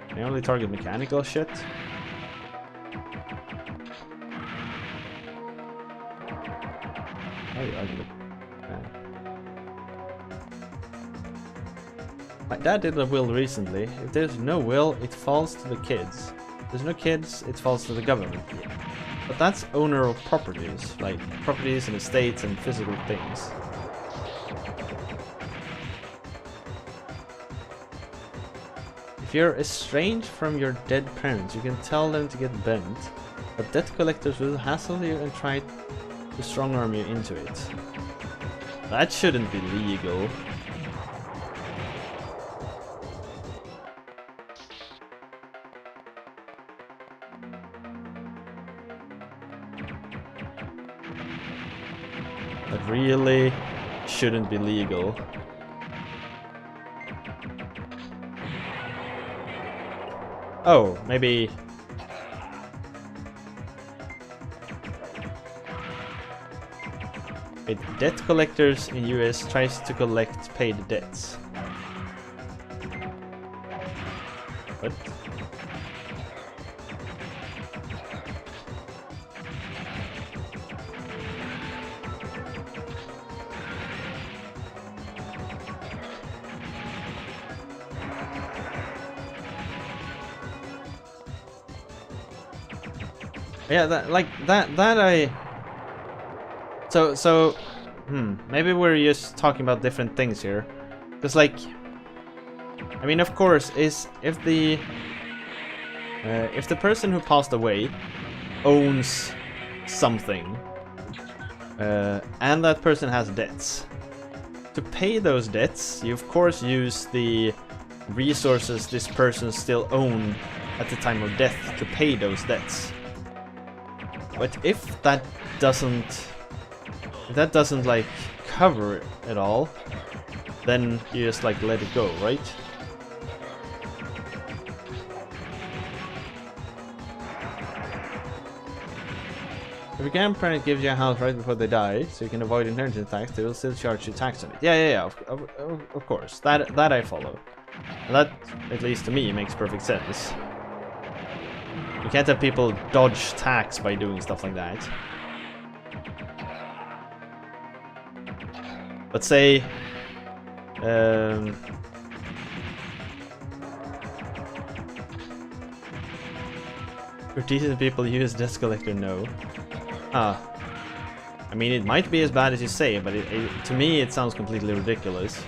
S1: Can I only target mechanical shit? How ugly. Man. My dad did a will recently. If there's no will, it falls to the kids. If there's no kids, it falls to the government. But that's owner of properties, like properties and estates and physical things. If you're estranged from your dead parents, you can tell them to get bent, but debt collectors will hassle you and try to strong-arm you into it. That shouldn't be legal. That really shouldn't be legal. Oh, maybe... Wait, debt collectors in US tries to collect paid debts. What? Yeah, that I... So, maybe we're just talking about different things here. Because, like, I mean, of course, if the person who passed away owns something, and that person has debts, to pay those debts, you of course use the resources this person still owned at the time of death to pay those debts. But if that doesn't like cover it all, then you just like let it go, right? If your grandparent gives you a house right before they die, so you can avoid inheritance tax, they will still charge you tax on it. Yeah, of course. That I follow. And that, at least to me, makes perfect sense. You can't have people dodge tax by doing stuff like that. But say... for decent people use debt collector, no. I mean, it might be as bad as you say, but to me it sounds completely ridiculous.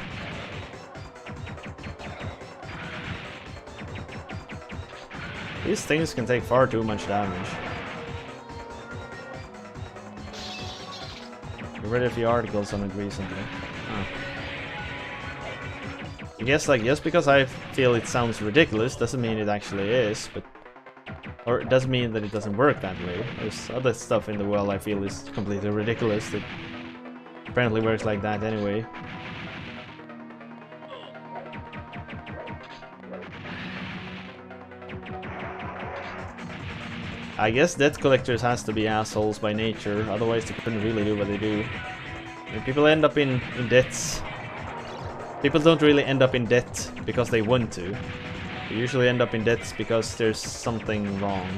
S1: These things can take far too much damage. I read a few articles on it recently. I guess, like, just because I feel it sounds ridiculous doesn't mean it actually is, but... Or it doesn't mean that it doesn't work that way. There's other stuff in the world I feel is completely ridiculous that apparently works like that anyway. I guess debt collectors has to be assholes by nature, otherwise they couldn't really do what they do. I mean, people end up in debts. People don't really end up in debt because they want to. They usually end up in debts because there's something wrong.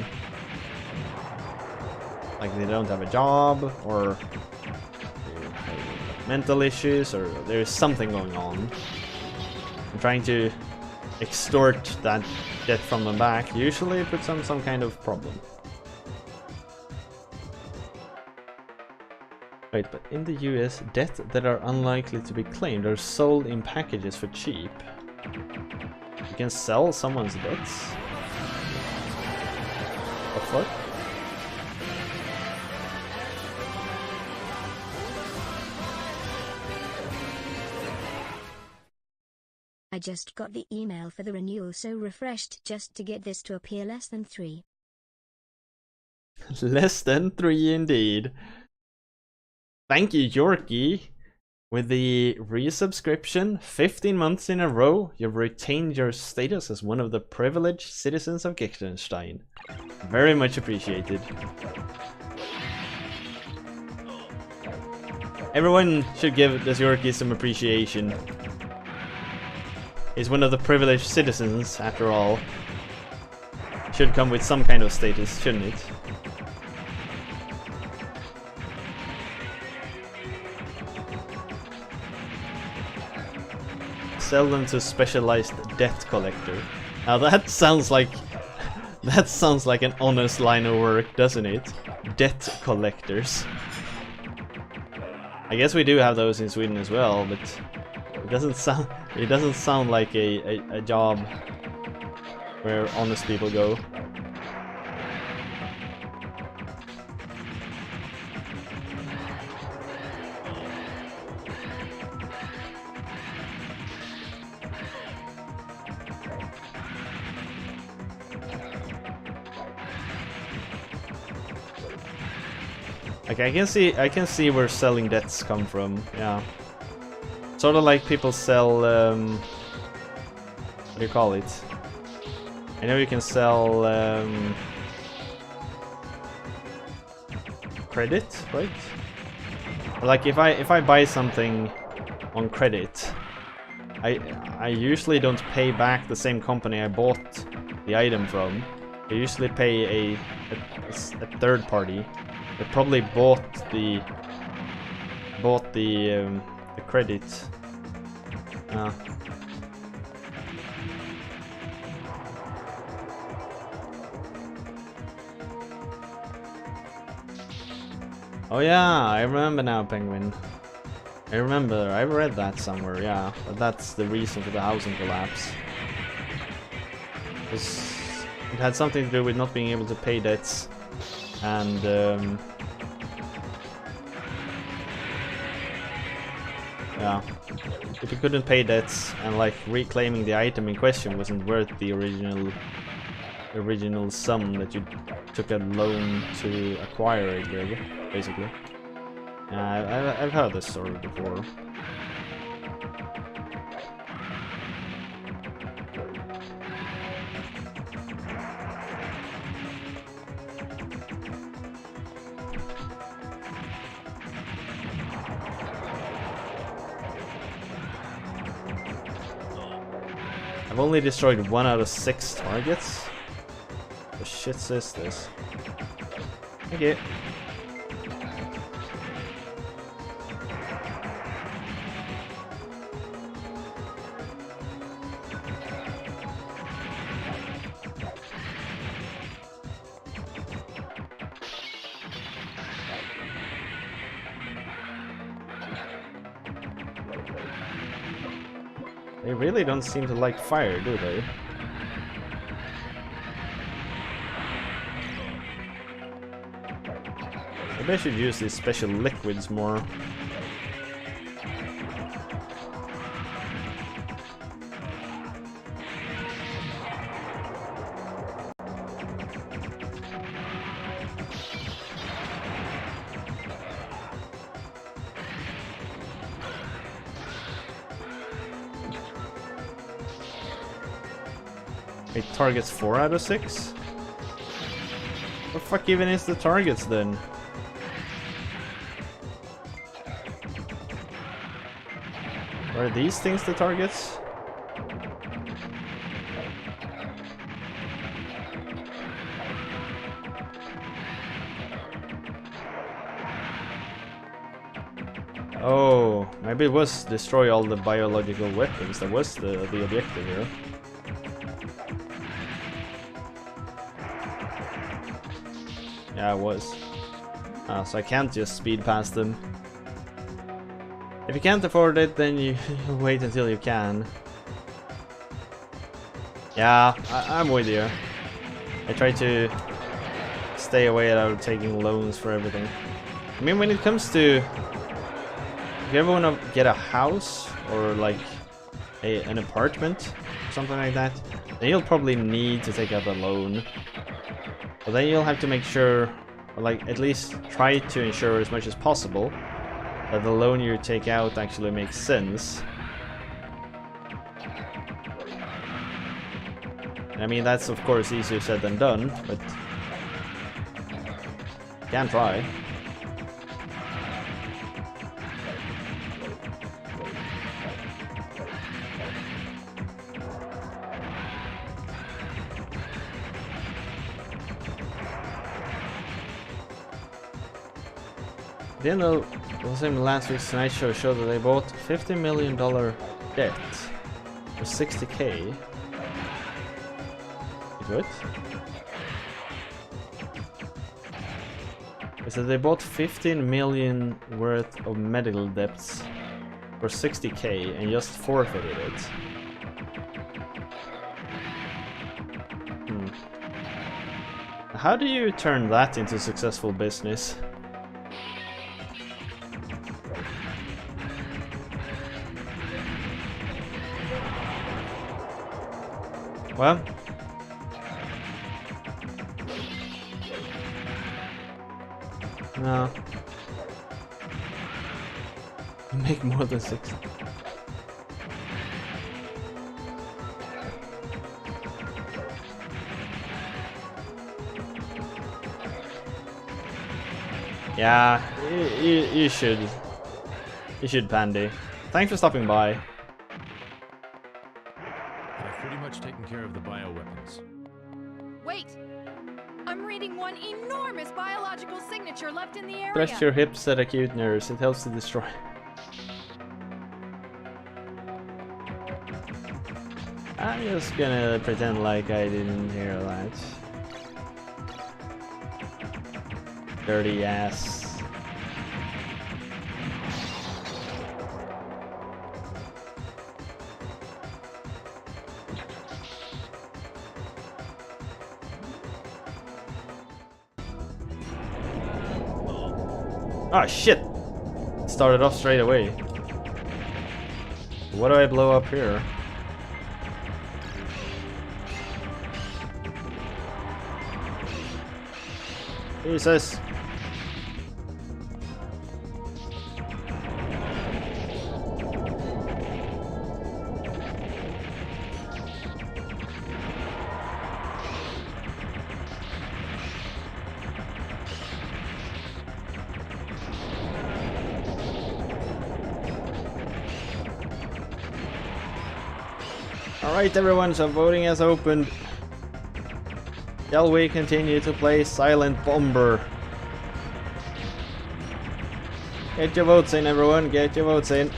S1: Like they don't have a job, or mental issues, or there's something going on. I'm trying to extort that debt from them back usually puts on some kind of problem. Wait, but in the US, debts that are unlikely to be claimed are sold in packages for cheap. You can sell someone's debts? What for?
S3: I just got the email for the renewal, so refreshed just to get this to appear less than 3.
S1: Less than 3 indeed. Thank you, Yorkie. With the resubscription, 15 months in a row, you've retained your status as one of the privileged citizens of Liechtenstein. Very much appreciated. Everyone should give this Yorkie some appreciation. He's one of the privileged citizens, after all. Should come with some kind of status, shouldn't it? sell them to specialized debt collector. Now that sounds like an honest line of work, doesn't it? Debt collectors. I guess we do have those in Sweden as well, but it doesn't sound like a job where honest people go. Okay, I can see where selling debts come from. Yeah, sort of like people sell. What do you call it? I know you can sell credit, right? Like if I buy something on credit, I usually don't pay back the same company I bought the item from. I usually pay a third party. They probably bought the credit. Oh yeah, I remember now, Penguin. I remember, I read that somewhere, yeah. But that's the reason for the housing collapse. It had something to do with not being able to pay debts. And yeah, if you couldn't pay debts and like reclaiming the item in question wasn't worth the original sum that you took a loan to acquire it with, basically. Yeah, I've heard this story before. I've only destroyed 1 out of 6 targets. The shit is this? Okay. They really don't seem to like fire, do they? Maybe I should use these special liquids more. It targets 4 out of 6? What the fuck even is the targets then? Are these things the targets? Oh, maybe it was destroy all the biological weapons. That was the objective here. Yeah, it was. So I can't just speed past them. If you can't afford it, then you wait until you can. Yeah, I'm with you. I try to stay away out of taking loans for everything. I mean, when it comes to... If you ever want to get a house or like an apartment, something like that, then you'll probably need to take out a loan. But then you'll have to make sure, or like at least try to ensure as much as possible that the loan you take out actually makes sense. I mean, that's of course easier said than done, but you can try. Then the same last week's Tonight Show showed that they bought $50 million debt. for 60k. Good. So they bought 15 million worth of medical debts for 60k and just forfeited it. How do you turn that into successful business? Well, no. You make more than 60. Yeah, you should. You should, Pandy. Thanks for stopping by.
S4: I've pretty much taken care of the bioweapons.
S6: Wait! I'm reading one enormous biological signature left in the area.
S1: Press your hips at acute nerves. It helps to destroy. I'm just gonna pretend like I didn't hear that. Dirty ass. Oh shit! Started off straight away. What do I blow up here? Jesus! Alright everyone, so voting has opened. Shall we continue to play Silent Bomber? Get your votes in everyone, get your votes in.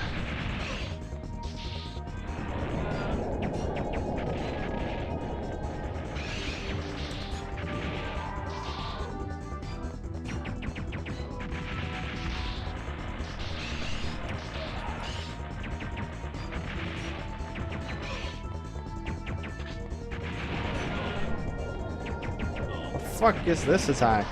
S1: What the fuck is this attack?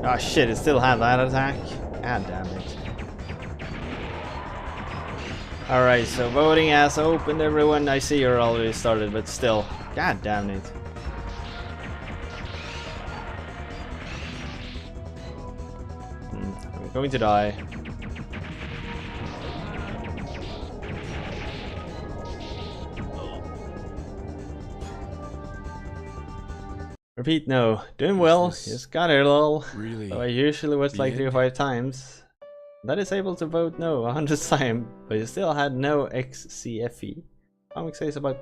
S1: Oh shit, it still had that attack? God damn it. Alright, so voting has opened everyone. I see you're already started, but still. God damn it. I'm going to die. Repeat no. Doing well. Just got it lol.
S4: Really?
S1: So I usually was like 3 or
S4: end?
S1: 5 times. That is able to vote no 100 times, but you still had no XCFE. Comic says about.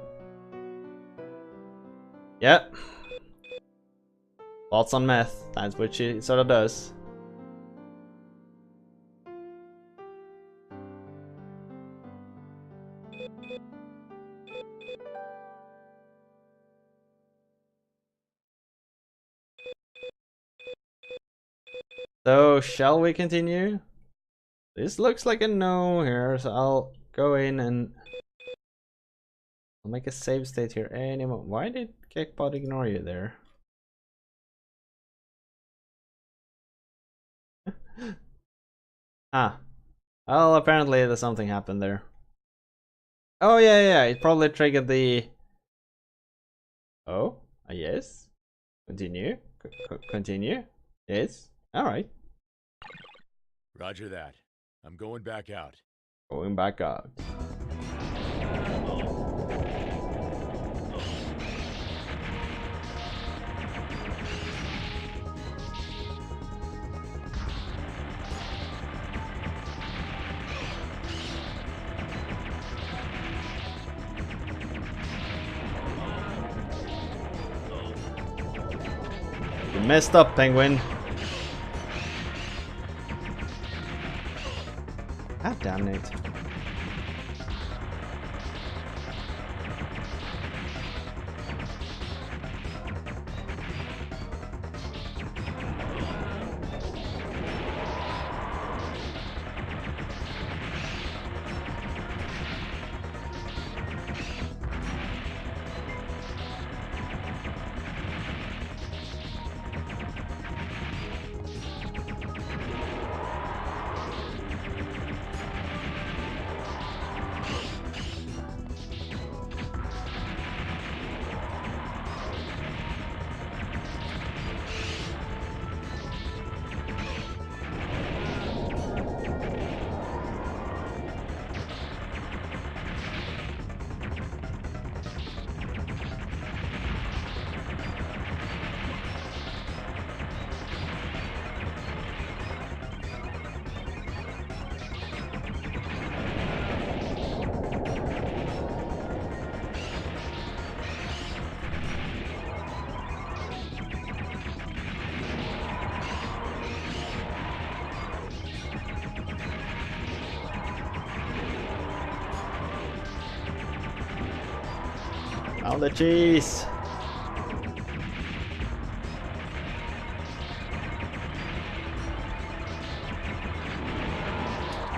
S1: Yep. Thoughts on meth. That's what she sort of does. So, shall we continue? This looks like a no here, so I'll go in and I'll make a save state here anymore. Why did Kickbot ignore you there? Ah. Well, apparently there's something happened there. Oh, yeah, it probably triggered the... Oh, yes. Continue. Continue. Yes. Alright.
S4: Roger that. I'm going back out.
S1: Going back out. You messed up, penguin. God damn it. Found the cheese.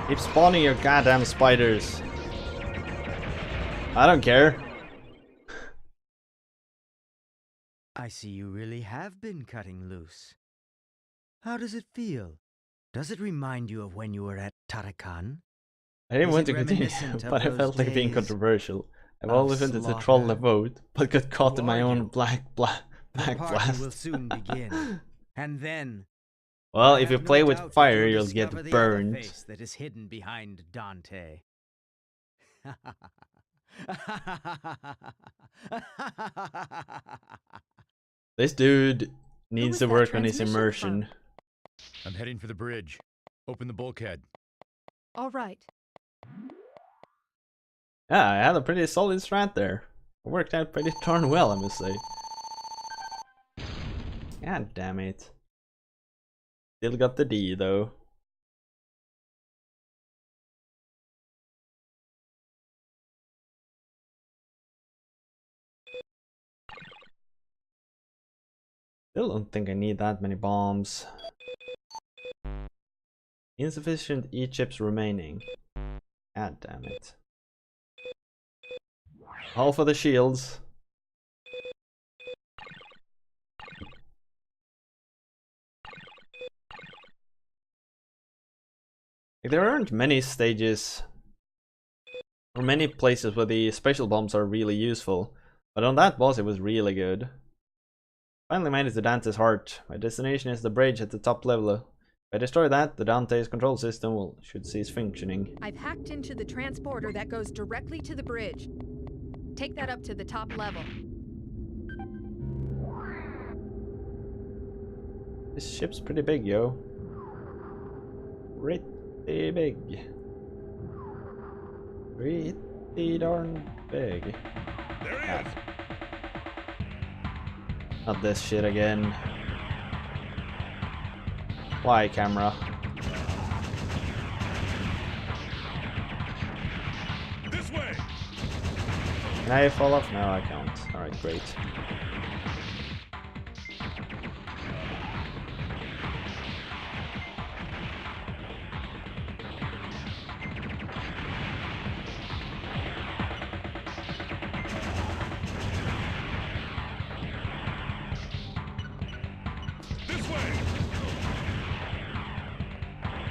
S1: Keep spawning your goddamn spiders. I don't care.
S8: I see you really have been cutting loose. How does it feel? Does it remind you of when you were at Tarakan?
S1: I didn't
S8: Is
S1: want
S8: it
S1: to continue,
S8: reminiscent of
S1: but I
S8: those
S1: felt like being
S8: days
S1: controversial. I've
S8: of
S1: always wanted to troll the
S8: slaughter?
S1: vote, but got caught in my
S8: Who are
S1: own
S8: you?
S1: black
S8: The party
S1: blast.
S8: will soon begin, and then
S1: Well,
S8: I
S1: if you
S8: have no
S1: play with
S8: doubt that
S1: fire,
S8: you'll
S1: you'll
S8: discover
S1: get
S8: the other
S1: burned.
S8: face that is hidden behind Dante.
S1: This dude needs
S6: was
S1: to
S6: that
S1: work on his
S6: transmission
S1: immersion.
S4: I'm heading for the bridge. Open the bulkhead.
S6: All right.
S1: Yeah, I had a pretty solid strat there. It worked out pretty darn well, I must say. God damn it. Still got the D though. Still don't think I need that many bombs. Insufficient E-chips remaining. God damn it. All for the shields. Like, there aren't many stages or many places where the special bombs are really useful, but on that boss it was really good. Finally made it to Dante's heart. My destination is the bridge at the top level. If I destroy that, the Dante's control system should cease functioning.
S6: I've hacked into the transporter that goes directly to the bridge. Take that up to the top level.
S1: This ship's pretty big, yo. Pretty big. Pretty darn big.
S5: There he
S1: God.
S5: is.
S1: Not this shit again. Why, camera?
S5: This way.
S1: Can I fall off? No, I can't. Alright, great.
S5: This way.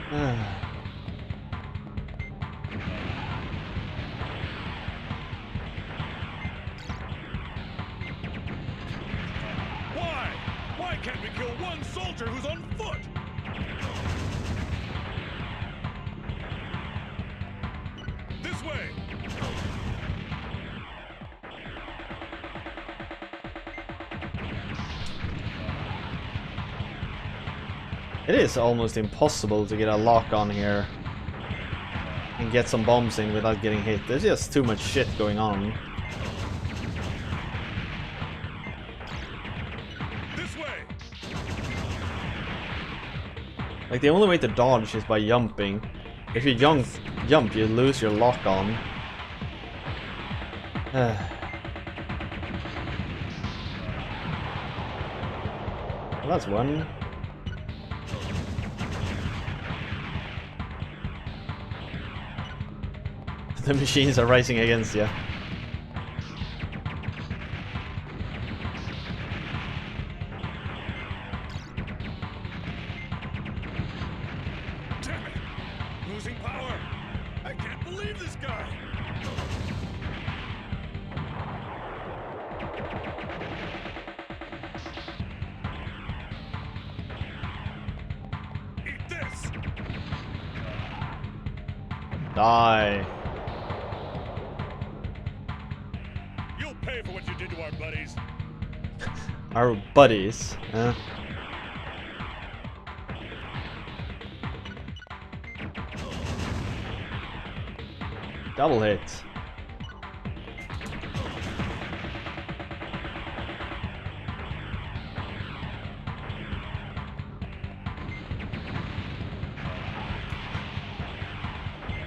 S5: Why? Why can't we kill one soldier who's on foot? This way!
S1: It is almost impossible to get a lock on here and get some bombs in without getting hit. There's just too much shit going on.
S5: This way!
S1: Like, the only way to dodge is by jumping. If you jump, you lose your lock on. Well, that's one. The machines are rising against you.
S5: Damn it! Losing power! I can't believe this guy! Eat this!
S1: Die.
S5: You'll pay for what you did to our buddies.
S1: Our buddies. Double hit.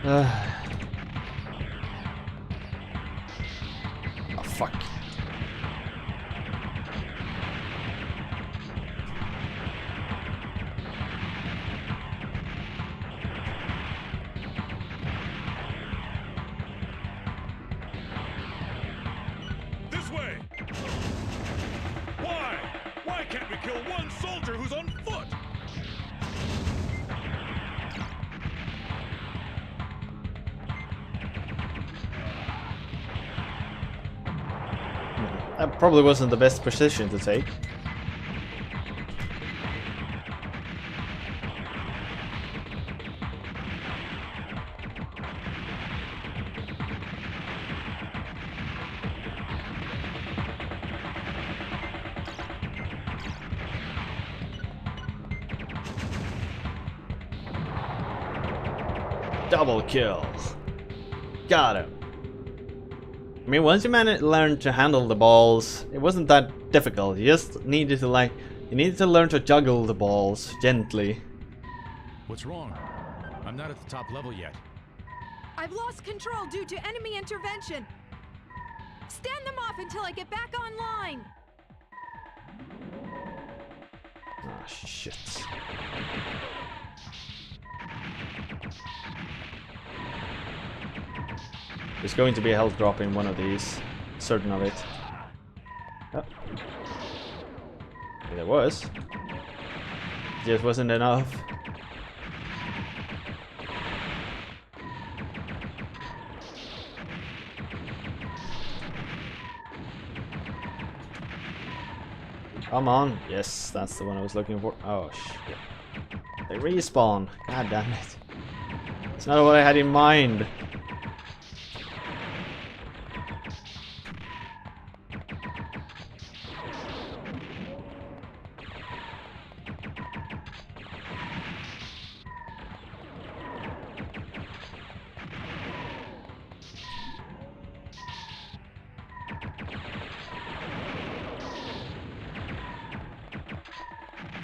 S1: Oh, fuck.
S5: This way! Why? Why can't we kill one soldier who's on foot?
S1: That probably wasn't the best position to take. Double kill. Got him. I mean, once you learn to handle the balls, it wasn't that difficult. You just needed to you needed to learn to juggle the balls gently.
S4: What's wrong? I'm not at the top level yet.
S6: I've lost control due to enemy intervention. Stand them off until I get back online.
S1: Ah, shit. There's going to be a health drop in one of these. Certain of it. Oh. There was. Just wasn't enough. Come on. Yes, that's the one I was looking for. Oh, shit. They respawn. God damn it. It's not what I had in mind.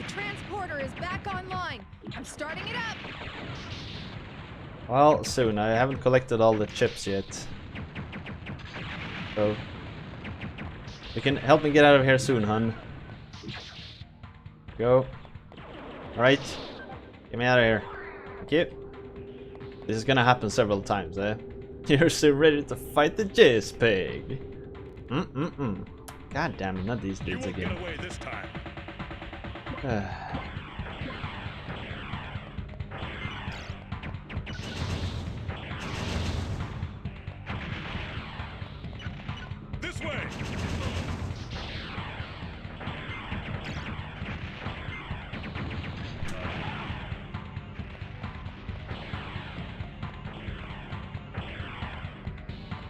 S6: Transporter is back online. I'm starting it up.
S1: Well, soon. I haven't collected all the chips yet. So you can help me get out of here soon, hun. Go. Alright. Get me out of here. Thank you. This is gonna happen several times, eh? You're so ready to fight the jizz pig. God damn it, not these dudes
S5: You won't
S1: again.
S5: get away this time.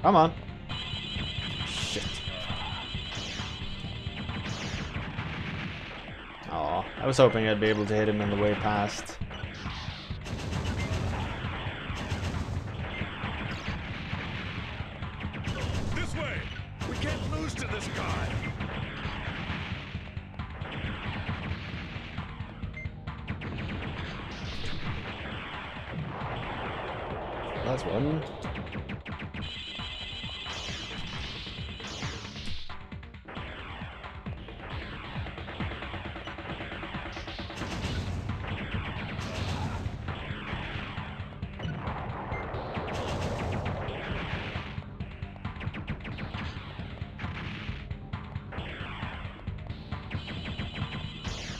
S1: Come on. Shit. Oh, I was hoping I'd be able to hit him on the way past.
S5: This way! We can't lose to this guy!
S1: That's one.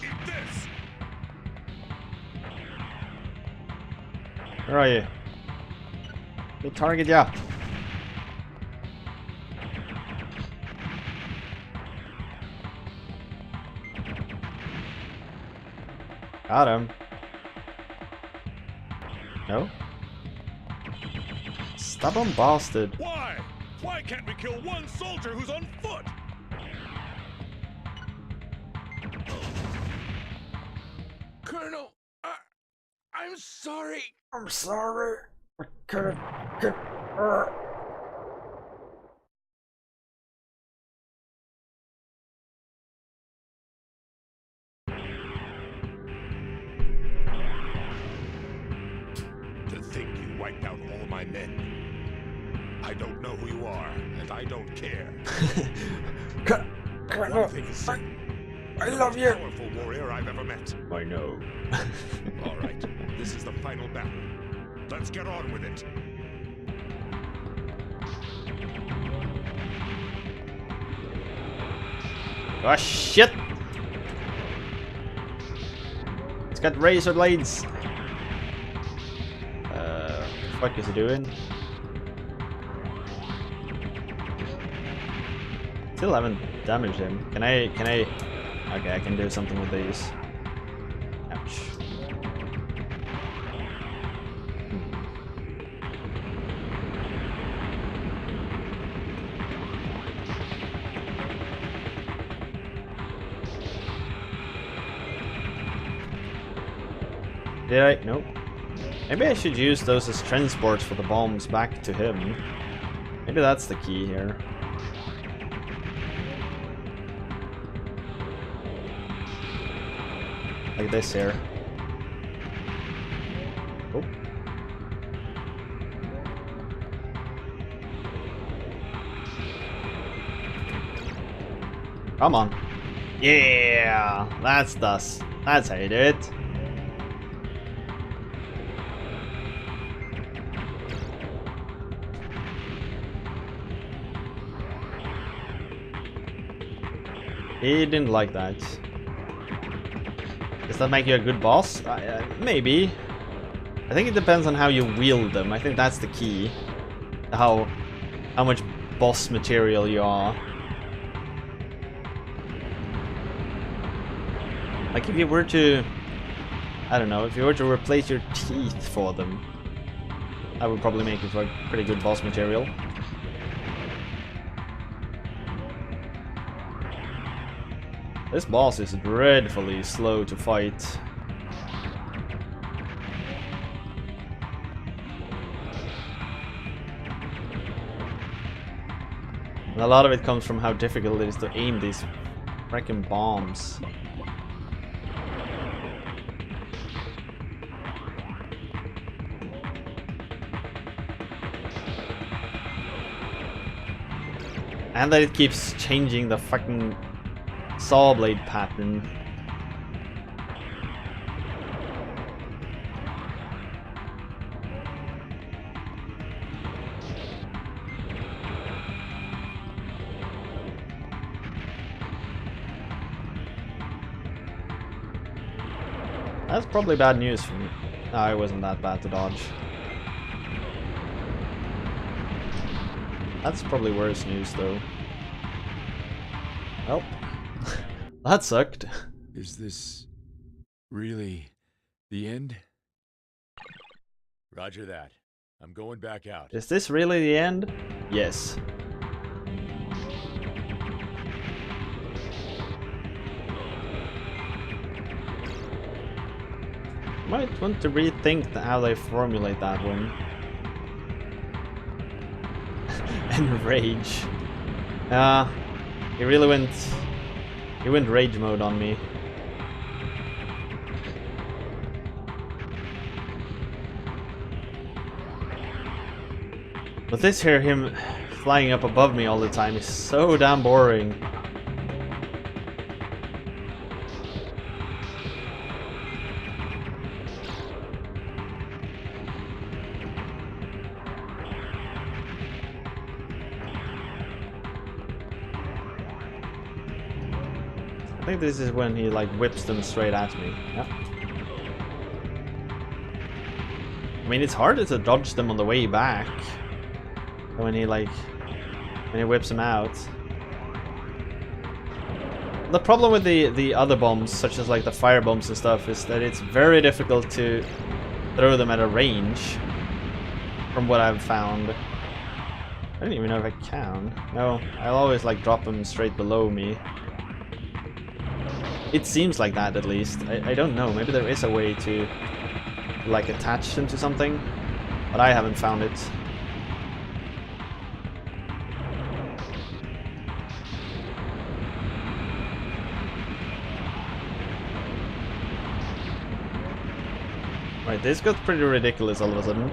S5: Eat this!
S1: Where are you? Big target, yeah. Got him. No? Stubborn bastard.
S5: Why? Why can't we kill one soldier who's on foot?
S7: Colonel, I'm sorry.
S1: I'm sorry. I couldn't get
S5: To think you wiped out all my men. I don't know who you are, and I don't care. One thing is certain.
S1: I
S5: You're
S1: love
S5: the
S1: you.
S5: most powerful warrior I've ever met.
S1: I know.
S5: All right, this is the final battle. Let's get on with it.
S1: Oh shit! It's got razor blades. What the fuck is he doing? Still haven't damaged him. Can I? Okay, I can do something with these. Ouch. Did I? Nope. Maybe I should use those as transports for the bombs back to him. Maybe that's the key here. Like this here. Oh. Come on. Yeah, that's thus. That's how you do it. He didn't like that. Does that make you a good boss? Maybe. I think it depends on how you wield them. I think that's the key. How much boss material you are. Like if you were to, I don't know, if you were to replace your teeth for them, that would probably make it for pretty good boss material. This boss is dreadfully slow to fight. And a lot of it comes from how difficult it is to aim these freaking bombs. And that it keeps changing the fucking saw blade pattern. That's probably bad news for me. No, it wasn't that bad to dodge. That's probably worse news though. Well, that sucked.
S4: Is this really the end? Roger that. I'm going back out.
S1: Is this really the end? Yes. Might want to rethink how they formulate that one. And rage. He really went... He went rage mode on me. But this here, him flying up above me all the time, is so damn boring. I think this is when he like whips them straight at me. Yep. I mean, it's harder to dodge them on the way back than when he whips them out. The problem with the other bombs, such as like the fire bombs and stuff, is that it's very difficult to throw them at a range. From what I've found. I don't even know if I can. No, I'll always like drop them straight below me. It seems like that, at least. I don't know. Maybe there is a way to like attach them to something, but I haven't found it. Right, this got pretty ridiculous all of a sudden.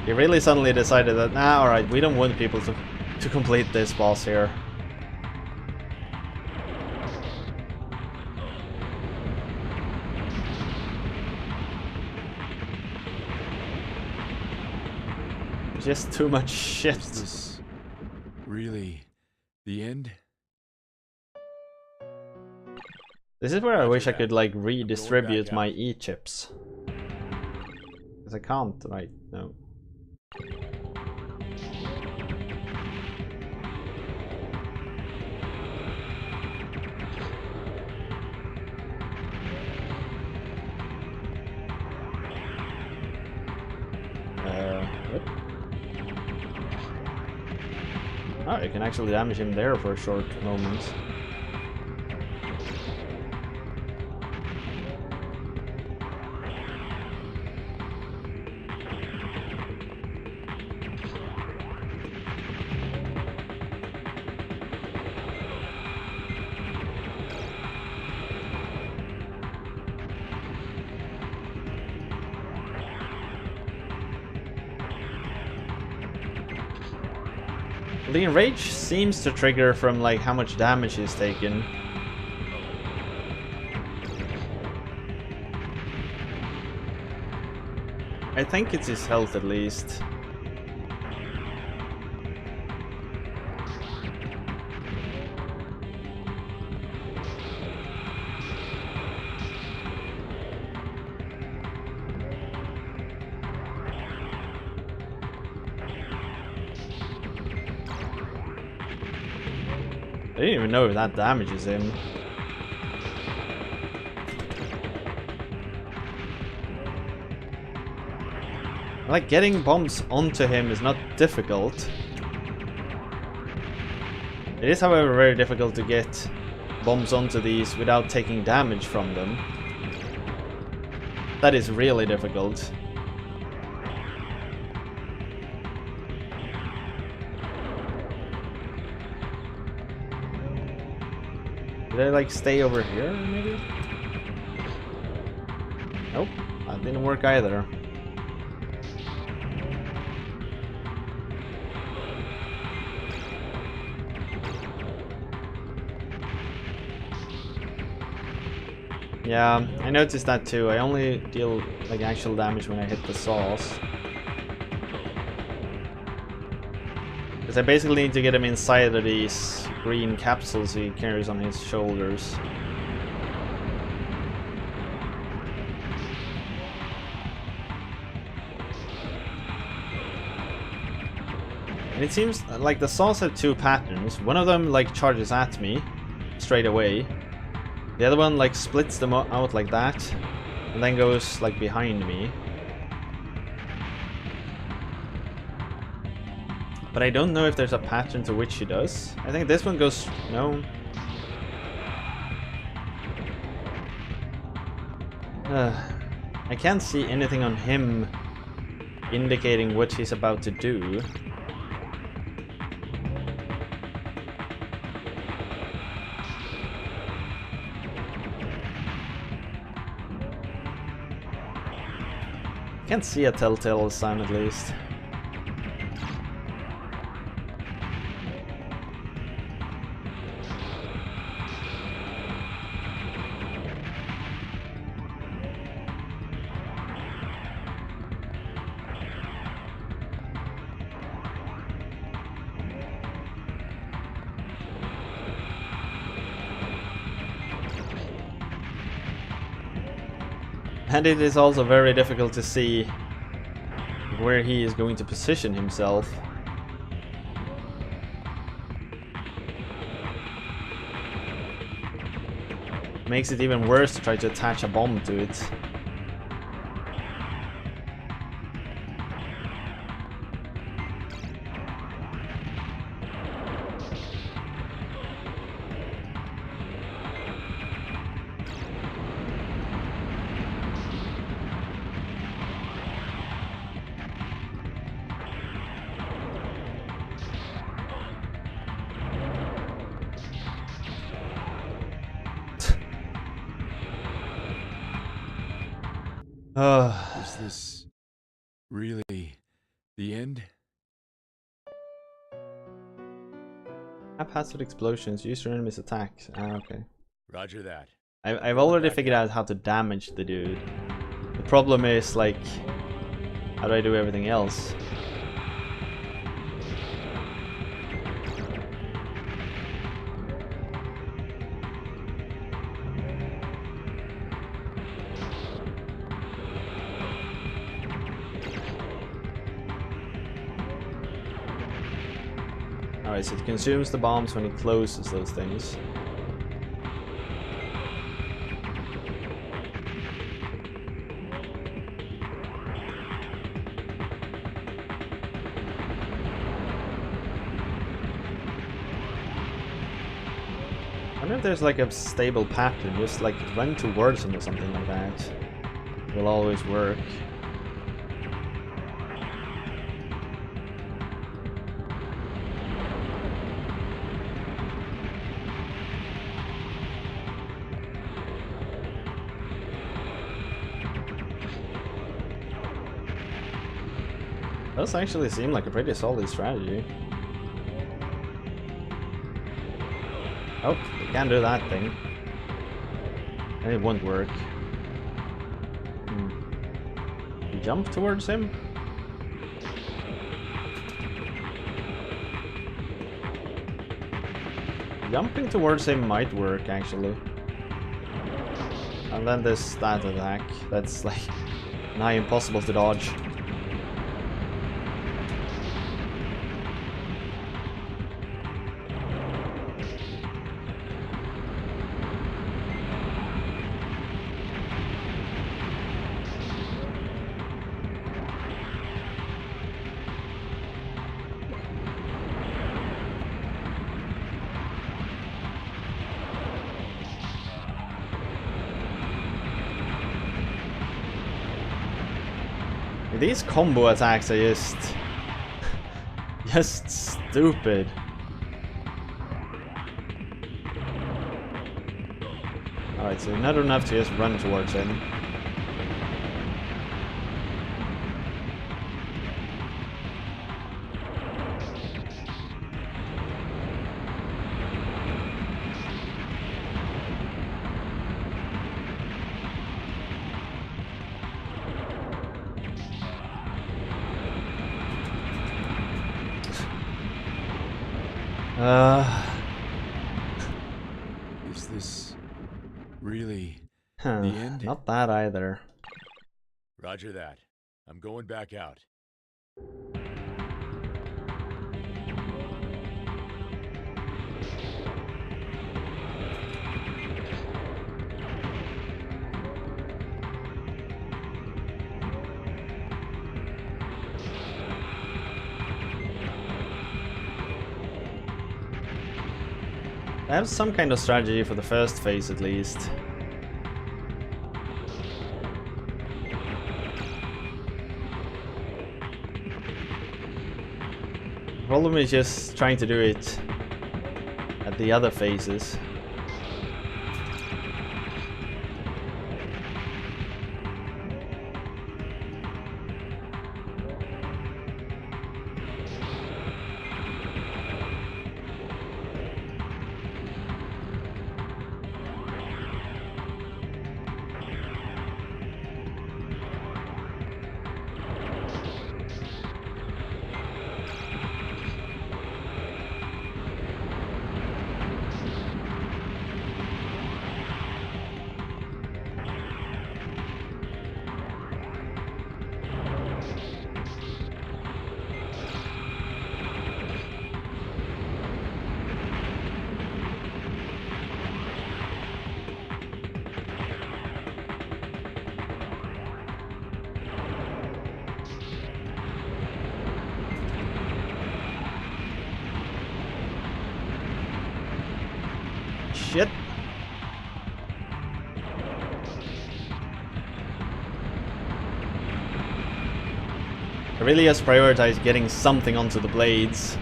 S1: He really suddenly decided that, nah, alright, we don't want people to complete this boss here. Just too much shit.
S4: Is this really the end?
S1: This is where I wish I
S4: that,
S1: could like
S4: going
S1: redistribute
S4: back
S1: my
S4: out.
S1: E-chips. Because I can't, right? No. What? Oh, you can actually damage him there for a short moment. The enrage seems to trigger from like how much damage he's taken. I think it's his health at least. I didn't even know if that damages him. Like, getting bombs onto him is not difficult. It is, however, very difficult to get bombs onto these without taking damage from them. That is really difficult. Did I like stay over here, maybe? Nope, that didn't work either. Yeah, I noticed that too. I only deal like actual damage when I hit the saws. Because I basically need to get him inside of these green capsules he carries on his shoulders. And it seems like the saws have two patterns. One of them like charges at me straight away. The other one like splits them out like that and then goes like behind me. But I don't know if there's a pattern to which she does. I think this one goes... no. I can't see anything on him indicating what he's about to do. Can't see a telltale sign at least. And it is also very difficult to see where he is going to position himself. Makes it even worse to try to attach a bomb to it.
S4: Is this really the end?
S1: Haphazard explosions, use your enemy's attacks. Ah, okay.
S4: Roger that.
S1: I've already figured out how to damage the dude. The problem is, like, how do I do everything else? Alright, so it consumes the bombs when it closes those things. I wonder if there's like a stable pattern, just like run towards him or something like that. Will always work. Does actually seem like a pretty solid strategy. Oh, we can't do that thing. And it won't work. You jump towards him? Jumping towards him might work, actually. And then there's that attack. That's like nigh impossible to dodge. These combo attacks are just stupid. Alright, so not enough to just run towards him.
S4: Is this really
S1: the
S4: end?
S1: Not that either.
S4: Roger that. I'm going back out.
S1: I have some kind of strategy for the first phase at least. The problem is just trying to do it at the other phases. Shit. I really just prioritized getting something onto the blades.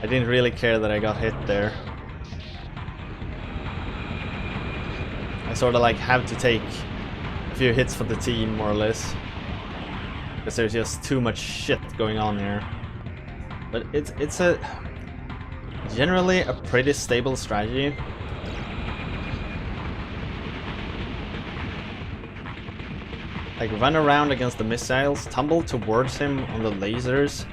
S1: I didn't really care that I got hit there. I sort of like have to take a few hits for the team, more or less. Because there's just too much shit going on here. But it's a generally a pretty stable strategy. Like run around against the missiles, tumble towards him on the lasers.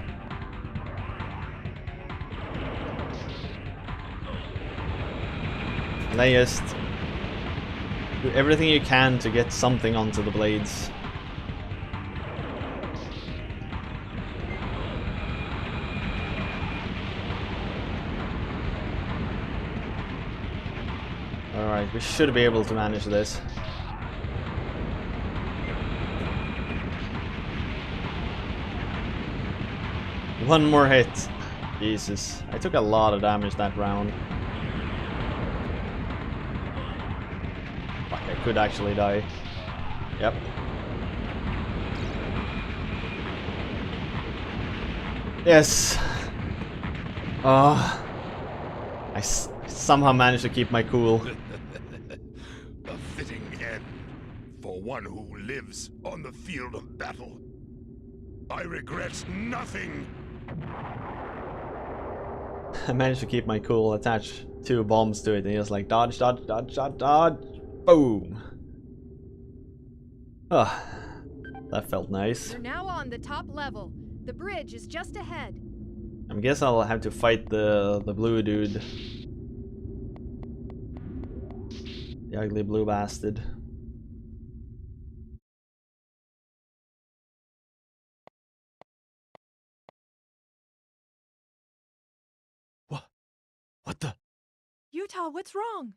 S1: And then just do everything you can to get something onto the blades. Alright, we should be able to manage this. One more hit. Jesus, I took a lot of damage that round. Fuck, I could actually die. Yep. Yes. Oh. I somehow managed to keep my cool.
S5: A fitting end for one who lives on the field of battle. I regret nothing.
S1: I managed to keep my cool, attach 2 bombs to it, and just like dodge, dodge, dodge, dodge, dodge. Boom. Ah, that felt nice.
S6: You're now on the top level. The bridge is just ahead.
S1: I guess I'll have to fight the blue dude. The ugly blue bastard.
S4: What the?
S6: Utah, what's wrong?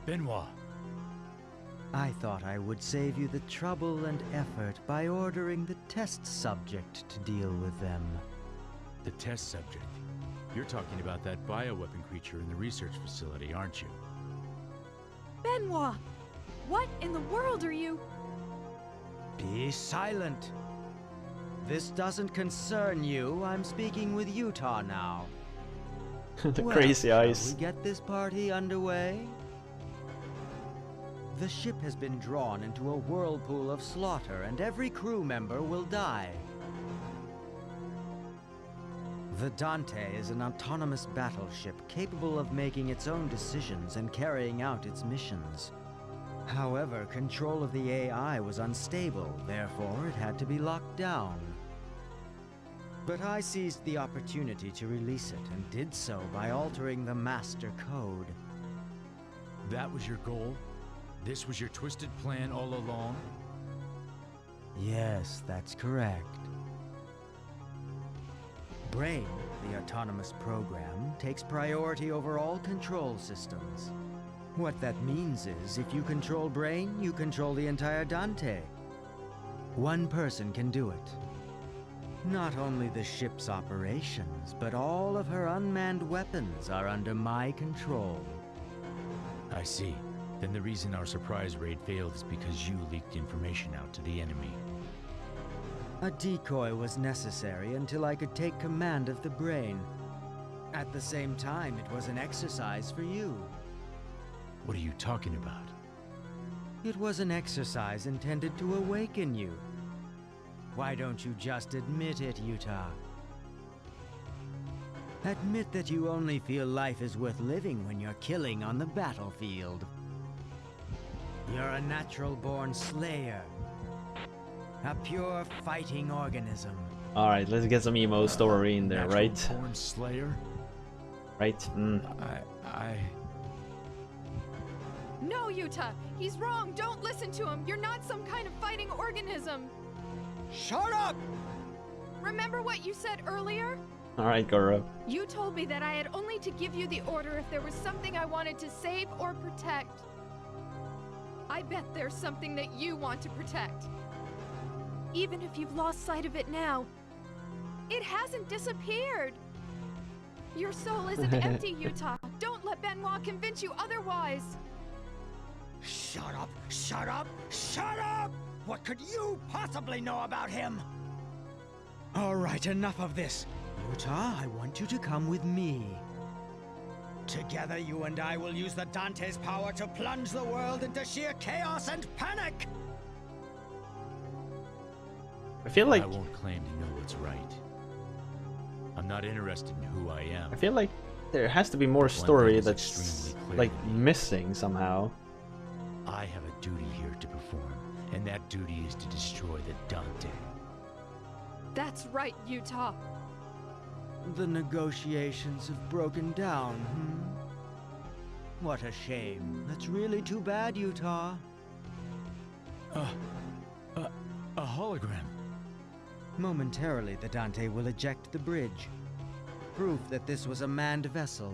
S4: Benoit.
S8: I thought I would save you the trouble and effort by ordering the test subject to deal with them.
S4: The test subject. You're talking about that bioweapon creature in the research facility, aren't you?
S6: Benoit! What in the world are you?
S8: Be silent. This doesn't concern you. I'm speaking with Utah now.
S1: The
S8: Well,
S1: crazy eyes.
S8: Shall we get this party underway? The ship has been drawn into a whirlpool of slaughter, and every crew member will die. The Dante is an autonomous battleship capable of making its own decisions and carrying out its missions. However, control of the AI was unstable, therefore it had to be locked down. But I seized the opportunity to release it, and did so by altering the master code.
S4: That was your goal? This was your twisted plan all along?
S8: Yes, that's correct. Brain, the autonomous program, takes priority over all control systems. What that means is, if you control Brain, you control the entire Dante. One person can do it. Not only the ship's operations, but all of her unmanned weapons are under my control.
S4: I see. Then the reason our surprise raid failed is because you leaked information out to the enemy.
S8: A decoy was necessary until I could take command of the brain. At the same time, it was an exercise for you.
S4: What are you talking about?
S8: It was an exercise intended to awaken you. Why don't you just admit it, Utah? Admit that you only feel life is worth living when you're killing on the battlefield. You're a natural-born slayer. A pure fighting organism.
S1: Alright, let's get some emo story in there, right?
S4: Natural-born slayer?
S1: Right?
S6: No, Utah! He's wrong! Don't listen to him! You're not some kind of fighting organism!
S8: Shut up!
S6: Remember what you said earlier?
S1: Alright, Goro.
S6: You told me that I had only to give you the order if there was something I wanted to save or protect. I bet there's something that you want to protect. Even if you've lost sight of it now, it hasn't disappeared. Your soul isn't empty, Utah. Don't let Benoit convince you otherwise.
S8: Shut up! Shut up! Shut up! What could you possibly know about him? All right, enough of this. Utah, I want you to come with me. Together, you and I will use the Dante's power to plunge the world into sheer chaos and panic!
S1: I feel like
S4: I won't claim to know what's right. I'm not interested in who I am.
S1: I feel like there has to be more
S4: One
S1: story
S4: thing is
S1: that's
S4: extremely clear
S1: like
S4: to me.
S1: missing somehow.
S4: I have a duty here to perform, and that duty is to destroy the Dante.
S6: That's right, Utah.
S8: The negotiations have broken down, hmm? What a shame. That's really too bad, Utah.
S4: A hologram.
S8: Momentarily, the Dante will eject the bridge. Proof that this was a manned vessel.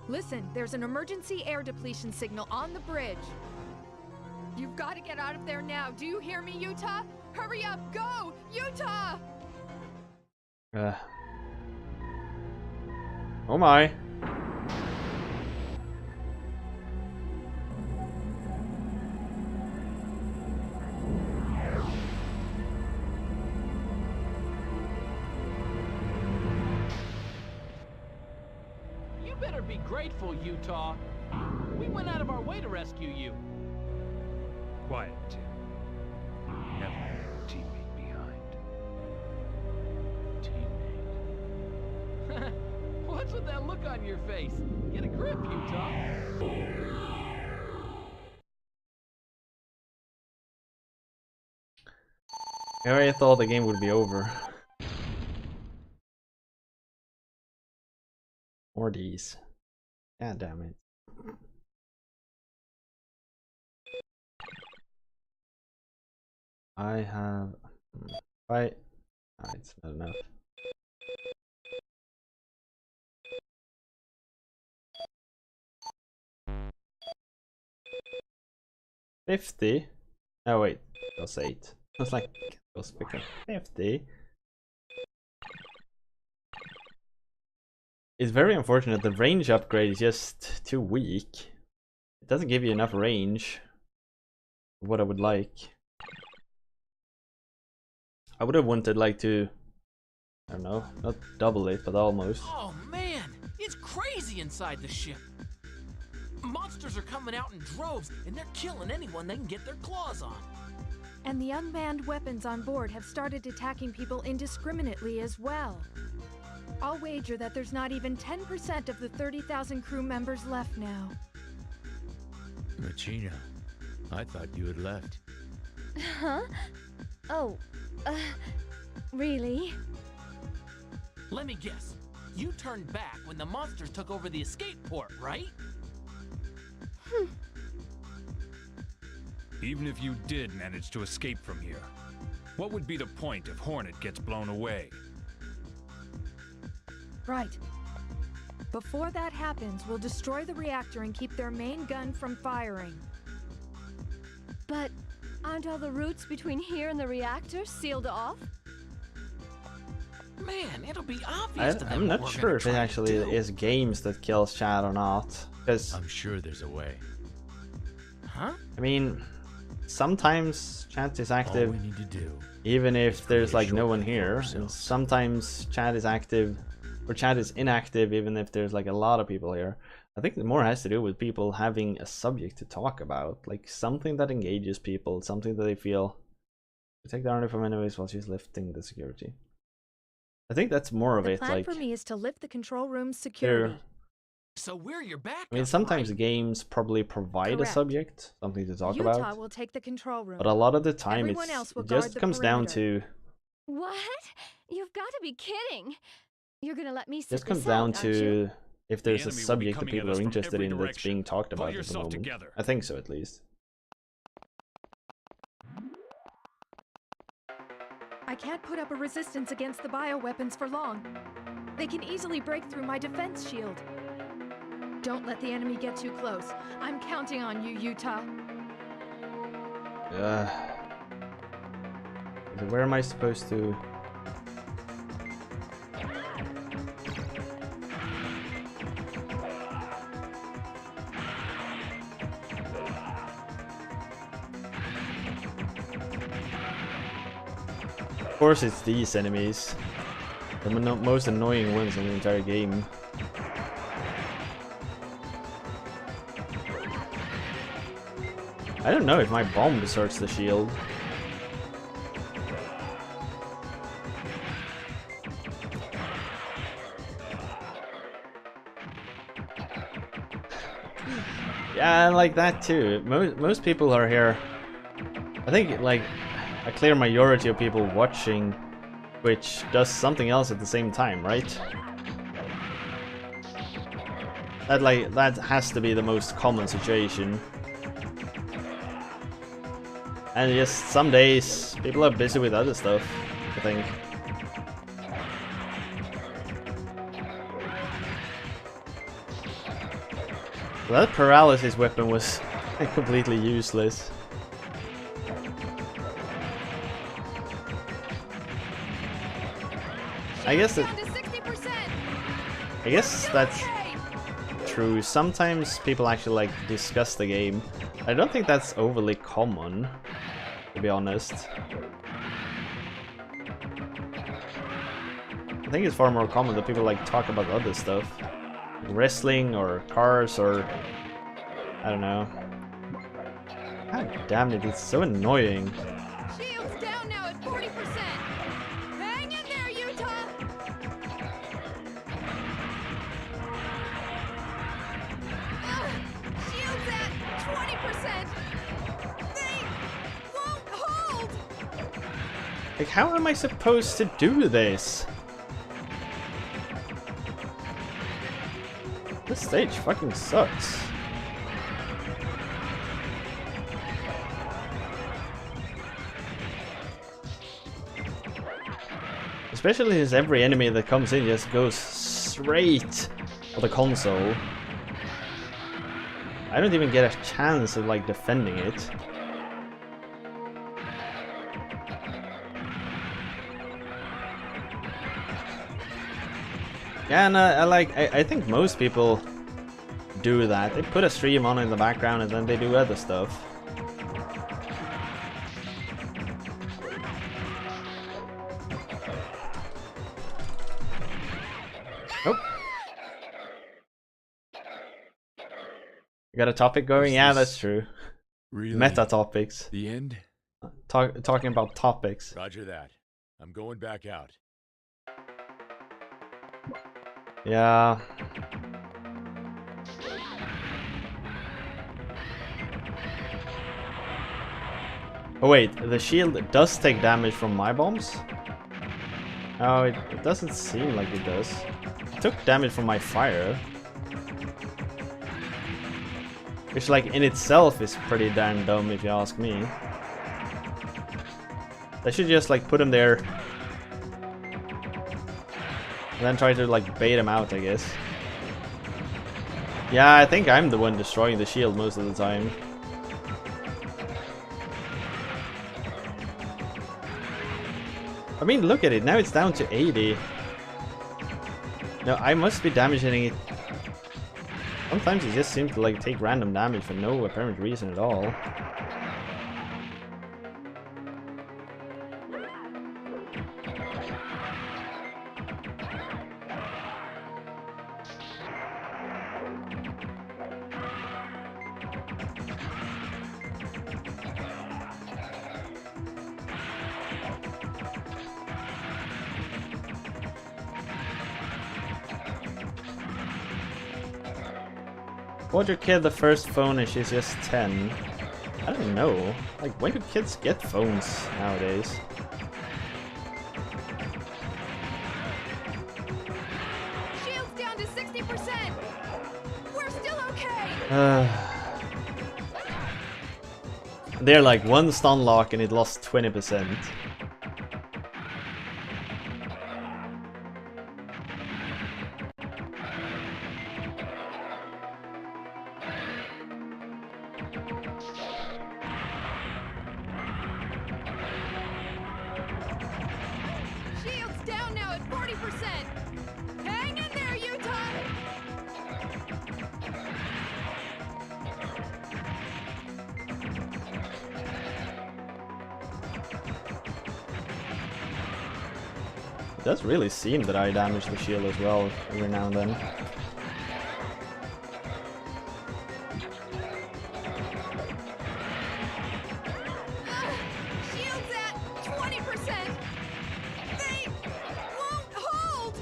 S6: Listen, there's an emergency air depletion signal on the bridge. You've got to get out of there now. Do you hear me, Utah? Hurry up, go! Utah!
S1: Oh my.
S9: You better be grateful, Utah. We went out of our way to rescue you.
S5: Quiet, Tim. Never leave a teammate behind.
S9: Teammate. What's with that look on your face? Get a grip, Utah.
S1: I already thought the game would be over. Or these. God damn it. I have... Right. It's not enough. $50? Oh wait, it was 8. I was like, it was picking 50. It's very unfortunate, the range upgrade is just too weak. It doesn't give you enough range. What I would like. I would have wanted like to, I don't know, not double it, but almost.
S9: Oh man, it's crazy inside the ship. Monsters are coming out in droves, and they're killing anyone they can get their claws on.
S6: And the unmanned weapons on board have started attacking people indiscriminately as well. I'll wager that there's not even 10% of the 30,000 crew members left now.
S4: Machino, I thought you had left.
S3: Huh? Oh, really?
S9: Let me guess. You turned back when the monsters took over the escape port, right?
S10: Even if you did manage to escape from here, what would be the point if Hornet gets blown away?
S6: Right. Before that happens, we'll destroy the reactor and keep their main gun from firing.
S3: But aren't all the routes between here and the reactor sealed off?
S9: Man, it'll be obvious to them
S1: I'm
S9: what
S1: not
S9: we're
S1: sure
S9: gonna
S1: if it
S9: try to
S1: actually
S9: do.
S1: is games that kills chat or not. Because,
S4: I'm sure there's a way.
S9: Huh?
S1: I mean, sometimes chat is
S4: All
S1: active
S4: we need to do.
S1: even if there's like no one
S4: shortcut for
S1: here. And
S4: ourselves.
S1: sometimes chat is active, or chat is inactive even if there's like a lot of people here. I think it more has to do with people having a subject to talk about, like something that engages people, something that they feel. Protect the army from enemies while she's lifting the security. I think that's more of
S6: The
S1: it.
S6: plan
S1: Like,
S6: for me is to lift the control room's security.
S9: So we're your backup.
S1: I mean, sometimes
S9: right?
S1: games probably provide a
S6: Correct.
S1: subject, something to talk
S6: Utah
S1: about,
S6: will take the control room.
S1: but a lot of the time
S6: Everyone else will
S1: it
S6: guard
S1: just
S6: the
S1: comes down
S6: perimeter.
S1: to
S3: What? You've got to be kidding. You're gonna let me sit
S1: just comes
S3: this
S1: down
S3: out, aren't you?
S1: to if there's a
S10: enemy will be
S1: subject that
S10: coming at
S1: people
S10: us
S1: are
S10: from
S1: interested
S10: every
S1: in that's
S10: direction.
S1: being talked
S10: Pull
S1: about at the
S10: yourself
S1: moment.
S10: together.
S1: I think so, at least.
S6: I can't put up a resistance against the bioweapons for long. They can easily break through my defense shield. Don't let the enemy get too close. I'm counting on you, Utah.
S1: Where am I supposed to? Of course it's these enemies. The most annoying ones in the entire game. I don't know if my bomb deserts the shield. Yeah, like that too. Most people are here. I think like a clear majority of people watching Twitch does something else at the same time, right? That has to be the most common situation. And just some days people are busy with other stuff, I think. That paralysis weapon was completely useless. I guess
S6: Down to 60%.
S1: that's true. Sometimes people actually like discuss the game. I don't think that's overly common, to be honest. I think it's far more common that people like talk about other stuff. Wrestling or cars or I don't know. God damn it, it's so annoying.
S6: Shield's down now at 40%. Hang in there, Utah. Shield's at 20%. They won't hold.
S1: Like, how am I supposed to do this? This stage fucking sucks. Especially as every enemy that comes in just goes straight for the console. I don't even get a chance of like defending it. Yeah, and I think most people do that. They put a stream on in the background and then they do other stuff. Oh. You got a topic going? Yeah, that's true.
S4: Really?
S1: Meta topics.
S4: The end?
S1: Talking about topics.
S4: Roger that. I'm going back out.
S1: Yeah. Oh wait, the shield does take damage from my bombs? Oh, it doesn't seem like it does. It took damage from my fire. Which like in itself is pretty darn dumb if you ask me. They should just like put him there and then try to like bait him out, I guess. Yeah, I think I'm the one destroying the shield most of the time. I mean, look at it. Now it's down to 80. No, I must be damaging it. Sometimes it just seems to like take random damage for no apparent reason at all. Bought your kid the first phone and she's just 10. I don't know. Like, when do kids get phones nowadays?
S6: Shield's down to 60%. We're still okay.
S1: They're like one stun lock and it lost 20%.
S6: Shield's down now at 40%. Hang in there, Utah.
S1: It does really seem that I damage the shield as well every now and then.
S6: Shield's at 20%. They won't hold.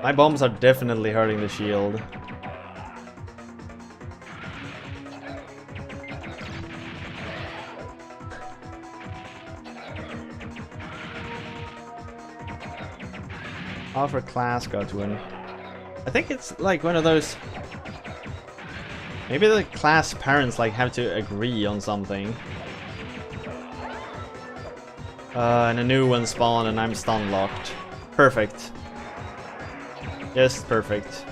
S1: My bombs are definitely hurting the shield. Offer class got to win. I think it's like one of those. Maybe the class parents like have to agree on something. And a new one spawned and I'm stun locked. Perfect. Just perfect.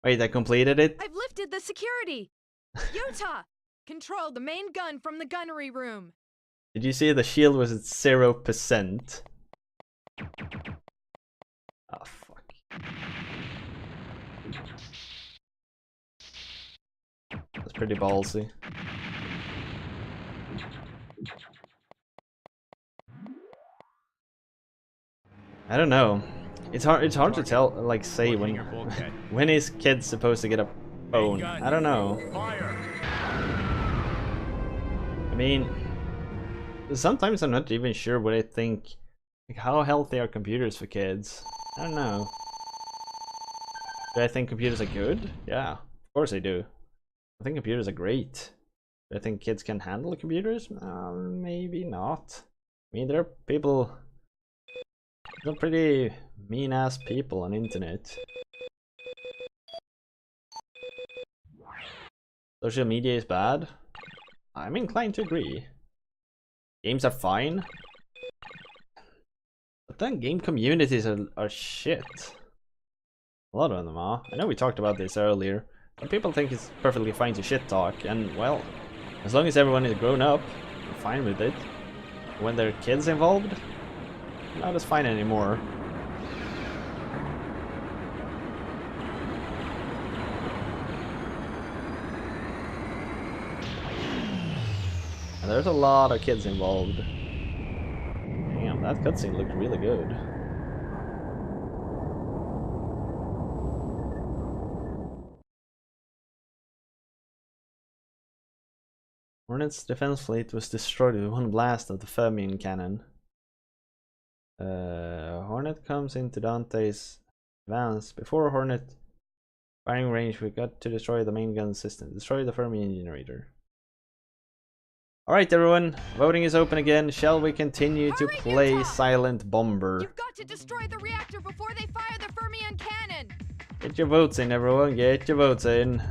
S1: Wait, I completed it?
S6: I've lifted the security. Utah, control the main gun from the gunnery room.
S1: Did you see the shield was at 0%? Oh, fuck. That's pretty ballsy. I don't know. It's hard to tell, like, say when when is kids supposed to get a phone. I don't know. I mean, sometimes I'm not even sure what I think. Like, how healthy are computers for kids? I don't know. Do I think computers are good? Yeah, of course I do. I think computers are great. Do I think kids can handle computers? Maybe not. I mean, there are people, some pretty mean-ass people on the internet. Social media is bad? I'm inclined to agree. Games are fine. But then game communities are shit. A lot of them are. I know we talked about this earlier. But people think it's perfectly fine to shit talk, and well, as long as everyone is grown up, I'm fine with it. When there are kids involved, not as fine anymore. And there's a lot of kids involved. Damn, that cutscene looked really good. Hornet's defense fleet was destroyed with one blast of the Fermion cannon. Hornet comes into Dante's advance. Before Hornet firing range, we got to destroy the main gun system. Destroy the Fermion generator. Alright everyone, voting is open again. Shall we continue to play
S6: Utah!
S1: Silent Bomber?
S6: You've got to destroy the reactor before they fire the Fermion cannon!
S1: Get your votes in everyone, get your votes in.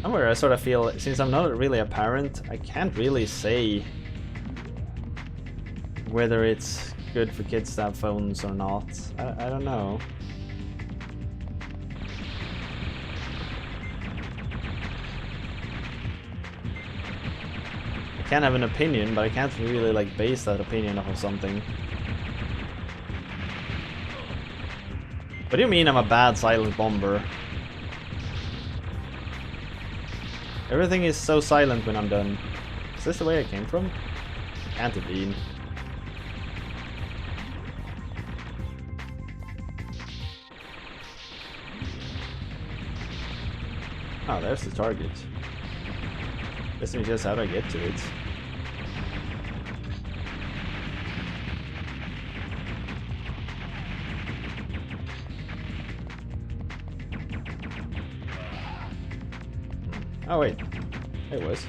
S1: Somewhere I sort of feel, since I'm not really a parent, I can't really say whether it's good for kids to have phones or not. I don't know. I can have an opinion, but I can't really like base that opinion off of something. What do you mean I'm a bad silent bomber? Everything is so silent when I'm done. Is this the way I came from? Can't have been. Oh, there's the target. Guess me just how do I get to it? Oh wait, it was.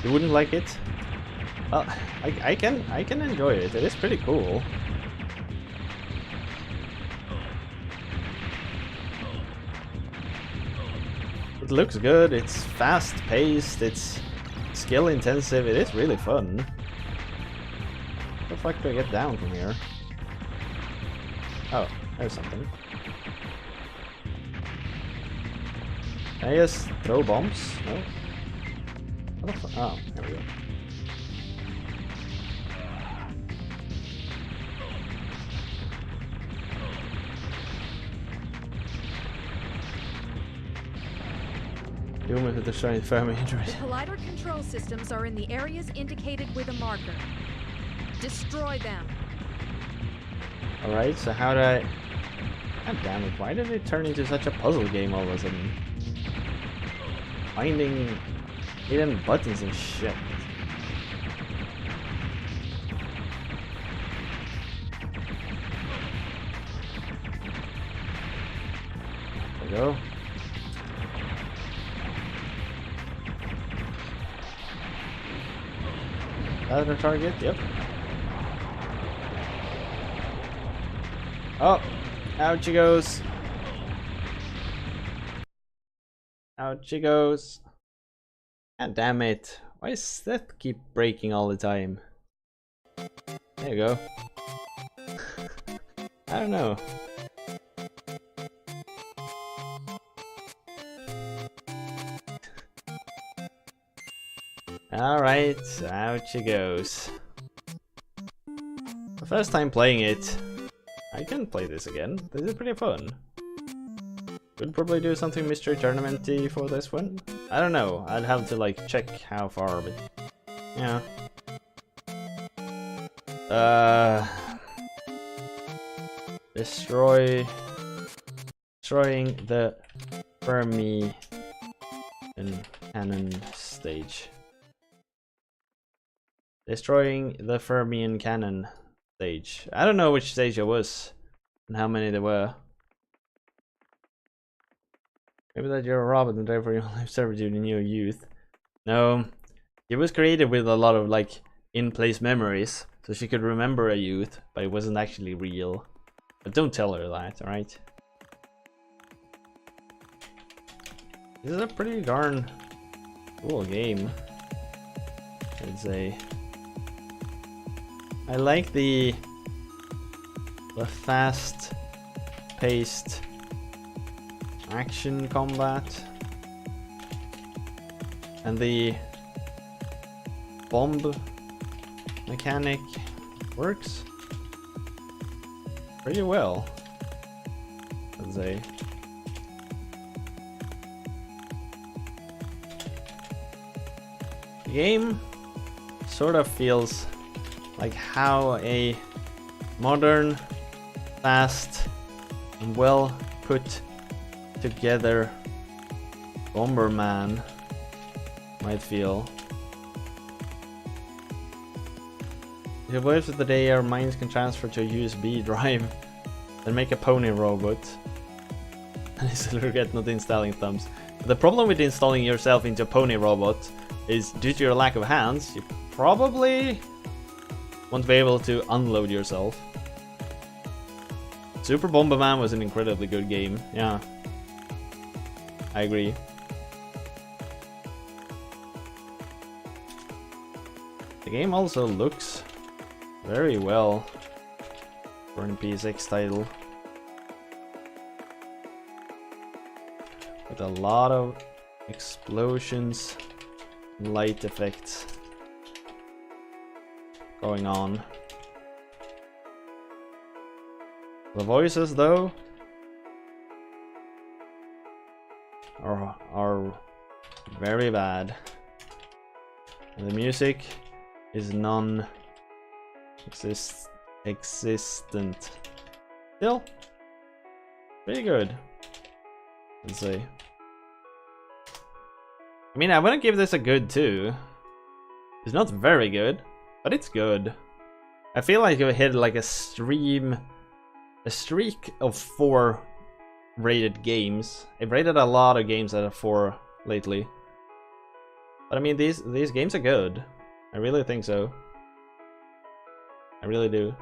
S1: You wouldn't like it? Well, I can enjoy it. It is pretty cool. It looks good. It's fast paced. It's skill intensive. It is really fun. How the fuck do I get down from here? Oh, there's something. Can I just throw bombs? No? What the fuck? Oh, there we go. Doom with the destroying Fermi injury.
S6: The collider control systems are in the areas indicated with a marker. Destroy them.
S1: Alright, so how do I... God damn it, why did it turn into such a puzzle game all of a sudden? Finding hidden buttons and shit. There we go. That's our target, yep. Oh, out she goes. Out she goes. God damn it. Why does that keep breaking all the time? There you go. I don't know. Alright, out she goes. The first time playing it, I can play this again. This is pretty fun. Could probably do something mystery tournament-y for this one. I don't know. I'd have to like check how far, but yeah. Destroying the Fermi cannon stage. Destroying the Fermion cannon stage. I don't know which stage it was and how many there were. Maybe that you're a robot and therefore your life servitude in your youth. No, it was created with a lot of like in-place memories, so she could remember a youth, but it wasn't actually real. But don't tell her that, alright? This is a pretty darn cool game, I'd say. I like the fast-paced action combat, and the bomb mechanic works pretty well, I'd say. The game sort of feels like how a modern, fast, and well put together bomberman might feel. If it believes that today our minds can transfer to a USB drive, then make a pony robot. And you still regret not installing thumbs. But the problem with installing yourself into a pony robot is due to your lack of hands, you probably won't be able to unload yourself. Super Bomberman was an incredibly good game, yeah. I agree. The game also looks very well for an PSX title. With a lot of explosions, light effects going on. The voices, though, are very bad, and the music is non-existent. Still, pretty good, I'd say. I mean, I wouldn't give this a good 2. It's not very good, but it's good. I feel like it hit like a streak of 4 rated games. I've rated a lot of games that are 4 lately. But I mean, these games are good. I really think so. I really do.